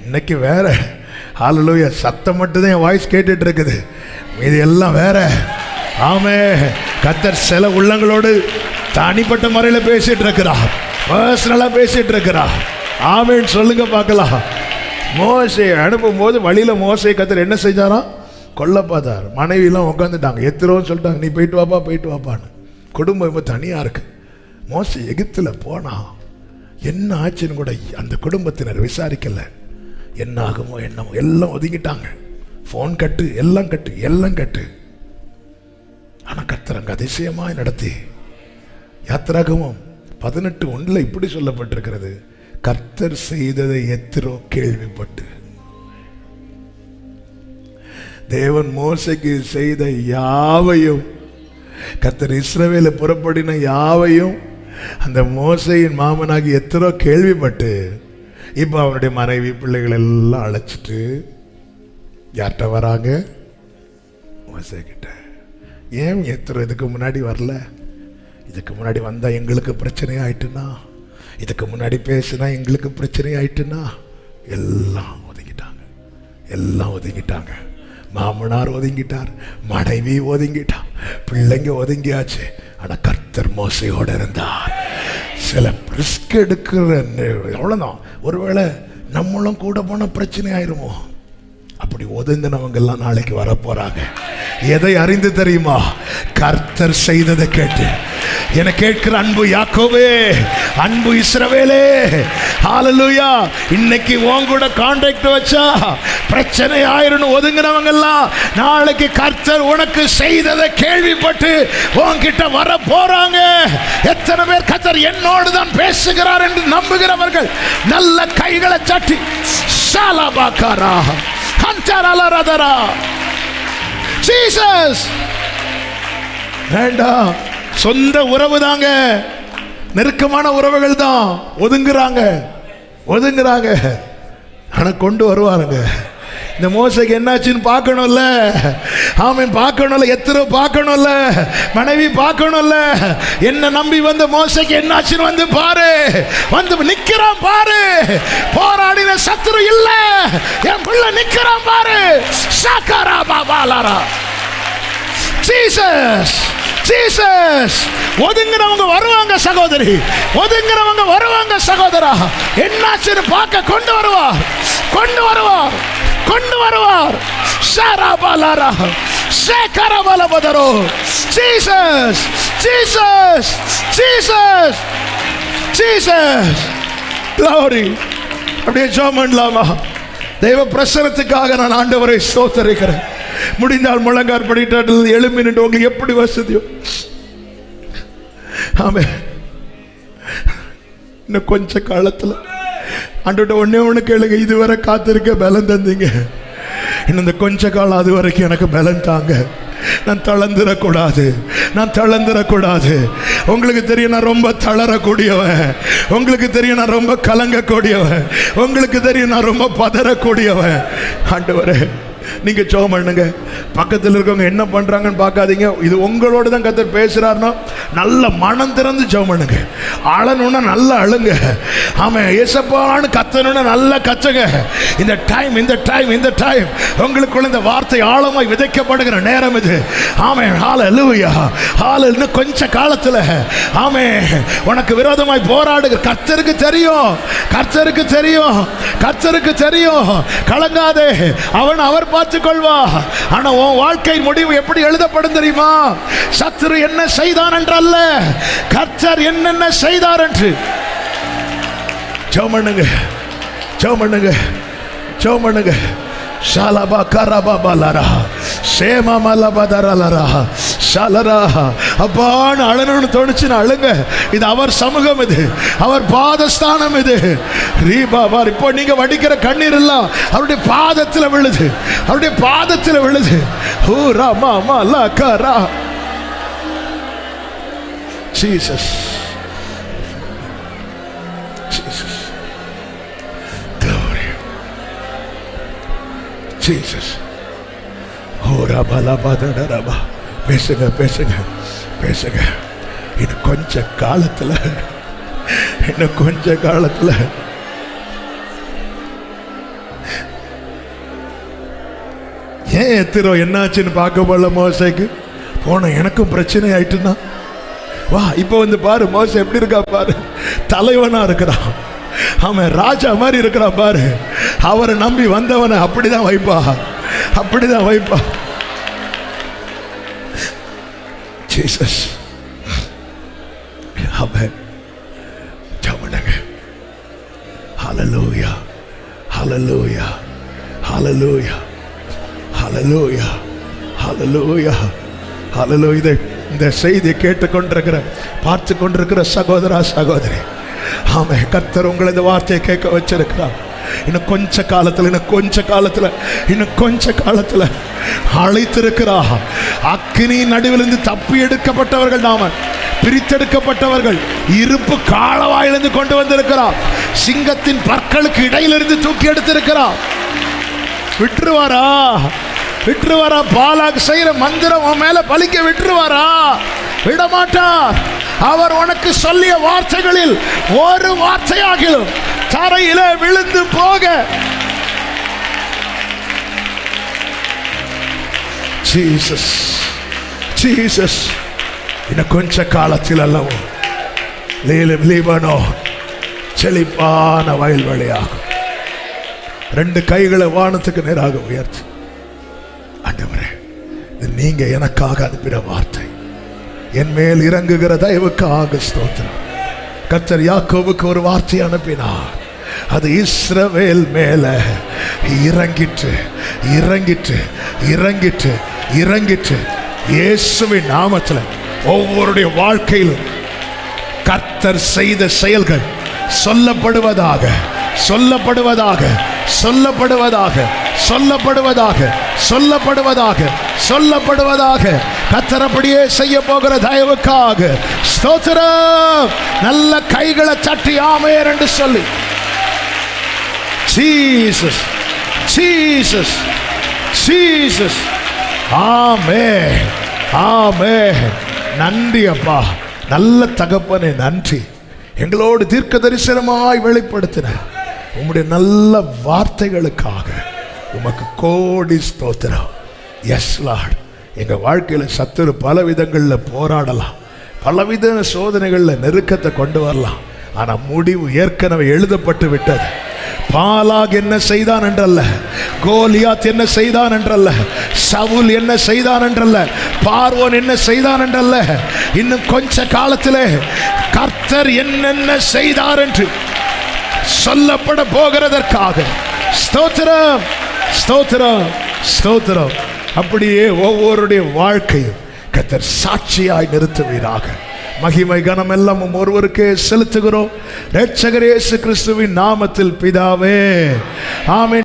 இன்னைக்கு வேற. ஹல்லேலூயா. சத்தம் மட்டும்தான் என் வாய்ஸ் கேட்டுட்டு இருக்குது, இது எல்லாம் வேற. ஆமே. கர்த்தர் சில உள்ளங்களோடு தனிப்பட்ட முறையில் பேசிட்டு இருக்கிறா, பர்சனலாக பேசிட்டு இருக்கிறா. ஆமேன்னு சொல்லுங்க பார்க்கலாம். மோசே அனுப்பும் போது வழியில் மோசே கர்த்தர் என்ன செஞ்சாராம்? கொல்ல பார்த்தார். மனைவியெல்லாம் உட்காந்துட்டாங்க, எத்திரோன்னு சொல்லிட்டாங்க, நீ போயிட்டு வாப்பா போயிட்டு வாப்பான்னு. குடும்பம் இப்போ தனியாக இருக்கு. மோசே எகிப்தில் போனா என்ன ஆச்சுன்னு கூட அந்த குடும்பத்தினர் விசாரிக்கல. என்ன ஆகுமோ என்னமோ எல்லாம் ஒதுங்கிட்டாங்க. ஃபோன் கட்டு, எல்லாம் கட்டு, எல்லாம் கட்டு. ஆனால் கர்த்தர் அங்கே அதிசயமாய் நடத்தி யாத்திராகமம் 18:1 இப்படி சொல்லப்பட்டிருக்கிறது, கர்த்தர் செய்ததை எத்திரோ கேள்விப்பட்டு. தேவன் மோசைக்கு செய்த யாவையும், கர்த்தர் இஸ்ரவேலை புறப்படின யாவையும் அந்த மோசையின் மாமனாகி எத்திரோ கேள்விப்பட்டு இப்போ அவனுடைய மனைவி பிள்ளைகள் எல்லாம் அழைச்சிட்டு யார்கிட்ட வராங்க? மோசே கிட்ட. ஏன் எத்திரோ இதுக்கு முன்னாடி வரல? இதுக்கு முன்னாடி வந்தா எங்களுக்கு பிரச்சனை ஆயிட்டுனா, இதுக்கு முன்னாடி பேசுனா எங்களுக்கு பிரச்சனை ஆயிட்டுனா, எல்லாம் ஒதுங்கிட்டாங்க, எல்லாம் ஒதுங்கிட்டாங்க. மாமனார் ஒதுங்கிட்டார், மனைவி ஒதுங்கிட்டார், பிள்ளைங்க ஒதுங்கியாச்சு. ஆனால் கர்த்தர் மோசையோடு இருந்தார். சில ரிஸ்க் எடுக்கிற எவ்வளோதான், ஒருவேளை நம்மளும் கூட போன பிரச்சனை ஆயிருமோ? அப்படி ஒதுங்கினவங்க எல்லாம் நாளைக்கு வரப்போறாங்க. எதை அறிந்து தெரியுமா? கர்த்தர் செய்ததை கேட்டு. என கேட்கிற அன்பு யாக்கோபே, அன்பு இஸ்ரவேலே, ஹல்லேலூயா. இன்னைக்கு உன் கூட கான்டாக்ட் வச்சா பிரச்சனை ஆயிரும் ஒதுங்கினவங்க எல்லாம் நாளைக்கு கர்த்தர் உனக்கு செய்ததை கேள்விப்பட்டு உன்கிட்ட வர போறாங்க. எத்தனை பேர் கர்த்தர் என்னோடு தான் பேசுகிறார் என்று நம்புகிறவர்கள் நல்ல கைகளை தட்டி ஷாலாபாகாரா ஹந்தரலரதரா ஜீசஸ். வேண்டாம், சொந்த உறவு தாங்க, நெருக்கமான உறவுகள் தான் ஒதுங்குறாங்க, ஒதுங்குறாங்க. ஆனா கொண்டு வருவாருங்க. இந்த மோசைக்கு என்னாச்சுன்னு பார்க்கணும்ல, ஆமென் பார்க்கணும்ல, எத்திரோ பார்க்கணும்ல, மனைவி பார்க்கணும்ல. என்ன நம்பி வந்த மோசைக்கு என்னாச்சுன்னு வந்து பாரு, வந்து நிக்கிறான் பாரு. போராடின சத்துரு இல்ல, என் பிள்ளை நிக்கிறான் பாரு. சாக்காரா பாபாலாரா ஜீசஸ் ஜீசஸ். ஒதுங்குறவங்க வருவாங்க சகோதரி, ஒதுங்குறவங்க வருவாங்க சகோதரா. என்னாச்சுன்னு பார்க்க கொண்டு வருவார், கொண்டு வருவார், கொண்டு வருவார். ஷராபாலாரா ஷேகரபலபதரோ Jesus Jesus Jesus Jesus. glory. அப்படியே ஜெபம் பண்ணலாமா? தெய்வ பிரசன்னத்துக்காக நான் ஆண்டவரை ஸ்தோத்திரிக்கிறேன். முடிந்தால் முழங்கார் படிட்டு எழும்பி நின்று உங்களுக்கு எப்படி வசதியோ. ஆமென். இன்னும் கொஞ்ச காலத்துல ஆண்டவர்ட்ட ஒண்ணே ஒண்ணு கேளுங்க, இதுவரை காத்திருக்க பலன் தந்தீங்க, இன்னும் இந்த கொஞ்ச காலம் அது வரைக்கும் எனக்கு பலன் தாங்க. நான் தளர்ந்துடக்கூடாது, நான் தளர்ந்துடக்கூடாது. உங்களுக்கு தெரியும் நான் ரொம்ப தளரக்கூடியவன், உங்களுக்கு தெரியும் நான் ரொம்ப கலங்கக்கூடியவன், உங்களுக்கு தெரியும் நான் ரொம்ப பதறக்கூடியவன். ஆண்டவரே நீங்க ஜெபம் பண்ணுங்க. பக்கத்தில் இருக்கவங்க என்ன பண்றாங்கன்னு பார்க்காதீங்க. இது உங்களோட தான் கர்த்தர் பேசுறாருன்னா நல்ல மனம் திறந்து ஜெபம் பண்ணுங்க. அழணும்னா நல்லா அழுங்க. ஆமா, ஏசப்பான்னு கத்தணும்னா நல்லா கத்துங்க. இந்த டைம், இந்த டைம், இந்த டைம் உங்களுக்குள்ள இந்த வார்த்தை ஆழமாய் விதைக்கப்படுகிற நேரம் இது. ஆமென். ஹல்லேலூயா. ஹல்லேலூயா. இன்னும் கொஞ்ச காலத்துல ஆமென் உனக்கு விரோதமாய் போராடுகிற கர்த்தருக்கு தெரியும், கர்த்தருக்கு தெரியும், கர்த்தருக்கு தெரியும். கலங்காதே, அவர் பார்த்துக் கொள்வா. ஆனா உன் வாழ்க்கை முடிவு எப்படி எழுதப்படும் தெரியுமா? சத்துரு என்ன செய்தான் என்றல்ல, கர்த்தர் என்னென்ன செய்தார் என்று. ஜெபம் பண்ணுங்க, ஜெபம் பண்ணுங்க. ஜெபம் பண்ணுங்க. ஷாலபா கரபபலரா சேமமலபதரலரா ஷலரா. அப்பான்னு அழணும்னு தோணுச்சுன்னு அழுங்க. இது அவர் சமூகம், இது அவர் பாதஸ்தானம், இது ரீபாபா. இப்போ நீங்க வடிக்கிற கண்ணீர் எல்லாம் அவருடைய பாதத்தில் விழுது, அவருடைய பாதத்தில் விழுது. ஓ ராமா மலா கரா ஜீசஸ் ஜீசஸ் glory ஜீசஸ். ஓ ரபலா பதடரபா. பேசுங்க பேசுங்க பேசுங்க. இன்னும் கொஞ்ச காலத்துல, இன்னும் கொஞ்ச காலத்துல ஏன் எத்திரோ என்னாச்சுன்னு பார்க்க போல மோசைக்கு போன எனக்கும் பிரச்சனை ஆயிட்டுன்னா வா இப்போ வந்து பாரு மோசை எப்படி இருக்கா பாரு. தலைவனா இருக்கிறான், அவன் ராஜா மாதிரி இருக்கிறான் பாரு. அவரை நம்பி வந்தவனை அப்படிதான் வைப்பா, அப்படிதான் வைப்பா. ஜீசஸ் ஆமென். ஜெபம். ஹல்லேலூயா ஹல்லேலூயா ஹல்லேலூயா ஹல்லேலூயா ஹல்லேலூயா ஹல்லேலூயா. இந்த செய்தியை கேட்டுக்கொண்டிருக்கிற, பார்த்து கொண்டிருக்கிற சகோதரா சகோதரி, ஆமே, கர்த்தர் உங்களை இந்த வார்த்தையை கேட்க வச்சிருக்கிறார். இன்னும் கொஞ்ச காலத்துல, இன்னும் கொஞ்ச காலத்துல, இன்னும் கொஞ்ச காலத்துல அழைத்திருக்கிறா. அக்கினி நடுவிலிருந்து தப்பி எடுக்கப்பட்டவர்கள் நாம, பிரித்தெடுக்கப்பட்டவர்கள், இருப்பு காலவாயிலிருந்து கொண்டு வந்திருக்கிறார். சிங்கத்தின் பற்களுக்கு இடையிலிருந்து தூக்கி எடுத்திருக்கிறார். விட்டுருவாரா? விட்டுருவாரா? பாலாக் செய்யற மந்திரம் உன் மேல பலிக்க விட்டுருவாரா? விடமாட்டார். அவர் உனக்கு சொல்லிய வார்த்தைகளில் ஒரு வார்த்தையாகிலும் தரையிலே விழுந்து போக ஜீசஸ் ஜீசஸ். இன்னும் கொஞ்ச காலத்தில் அல்லவோ லீபனோ செழிப்பான வயல்வெளியாகும். ரெண்டு கைகளை வானத்துக்கு நேராக உயர்த்தி, ஆண்டவரே, இது நீங்க எனக்காக அனுப்பின வார்த்தை, என் மேல் இறங்குகிற தயவுக்காக ஸ்தோத்திரம். கர்த்தர் யாக்கோபுக்கு ஒரு வார்த்தை அனுப்பினார், அது இஸ்ரவேல் மேல இறங்கிற்று இறங்கிற்று இறங்கிற்று இறங்கிற்று. இயேசுவின் நாமத்தில் ஒவ்வொருடைய வாழ்க்கையிலும் கர்த்தர் செய்த செயல்கள் சொல்லப்படுவதாக சொல்லப்படுவதாக சொல்லப்படுவதாக சொல்லப்படுவதாக சொல்லப்படுவதாக சொல்லப்படுவதாக. கர்த்தர் அப்படியே செய்ய போகிற தயவுக்காக ஸ்தோத்திரம். நல்ல கைகளை தட்டி ஆமென் என்று சொல்லி, ஜீசஸ் ஜீசஸ் ஜீசஸ். ஆமென் ஆமென். நன்றி அப்பா, நல்ல தகப்பனே, நன்றி. எங்களோடு தீர்க்க தரிசனமாய் வெளிப்படுத்தின உம்முடைய நல்ல வார்த்தைகளுக்காக உமக்கு கோடி ஸ்தோத்திரம். Yes lord. எங்க வாழ்க்கையில சத்துரு பல விதங்களில் போராடலாம், பலவித சோதனைகளில் நெருக்கத்தை கொண்டு வரலாம். ஆனா முடிவு ஏற்கனவே எழுதப்பட்டு விட்டது. பாலாக் என்ன செய்தான் என்றல்ல, கோலியாத் என்ன செய்தான் என்றல்ல, சவுல் என்ன செய்தான் என்றல்ல, பார்வோன் என்ன செய்தான் என்றல்ல, இன்னும் கொஞ்ச காலத்திலே கர்த்தர் என்னென்ன செய்தார் என்று சொல்லப்பட போகிறதற்காக ஸ்தோத்திரம் ஸ்தோத்திரம் ஸ்தோத்திரம். அப்படியே ஒவ்வொருடைய வாழ்க்கையும் கர்த்தர் சாட்சியாய் நிறுத்துவீராக. மகிமை கனம் எல்லாம் ஒருவருக்கே செலுத்துகிறோம், இரட்சகர் இயேசு கிறிஸ்துவின் நாமத்தில் பிதாவே, ஆமென்.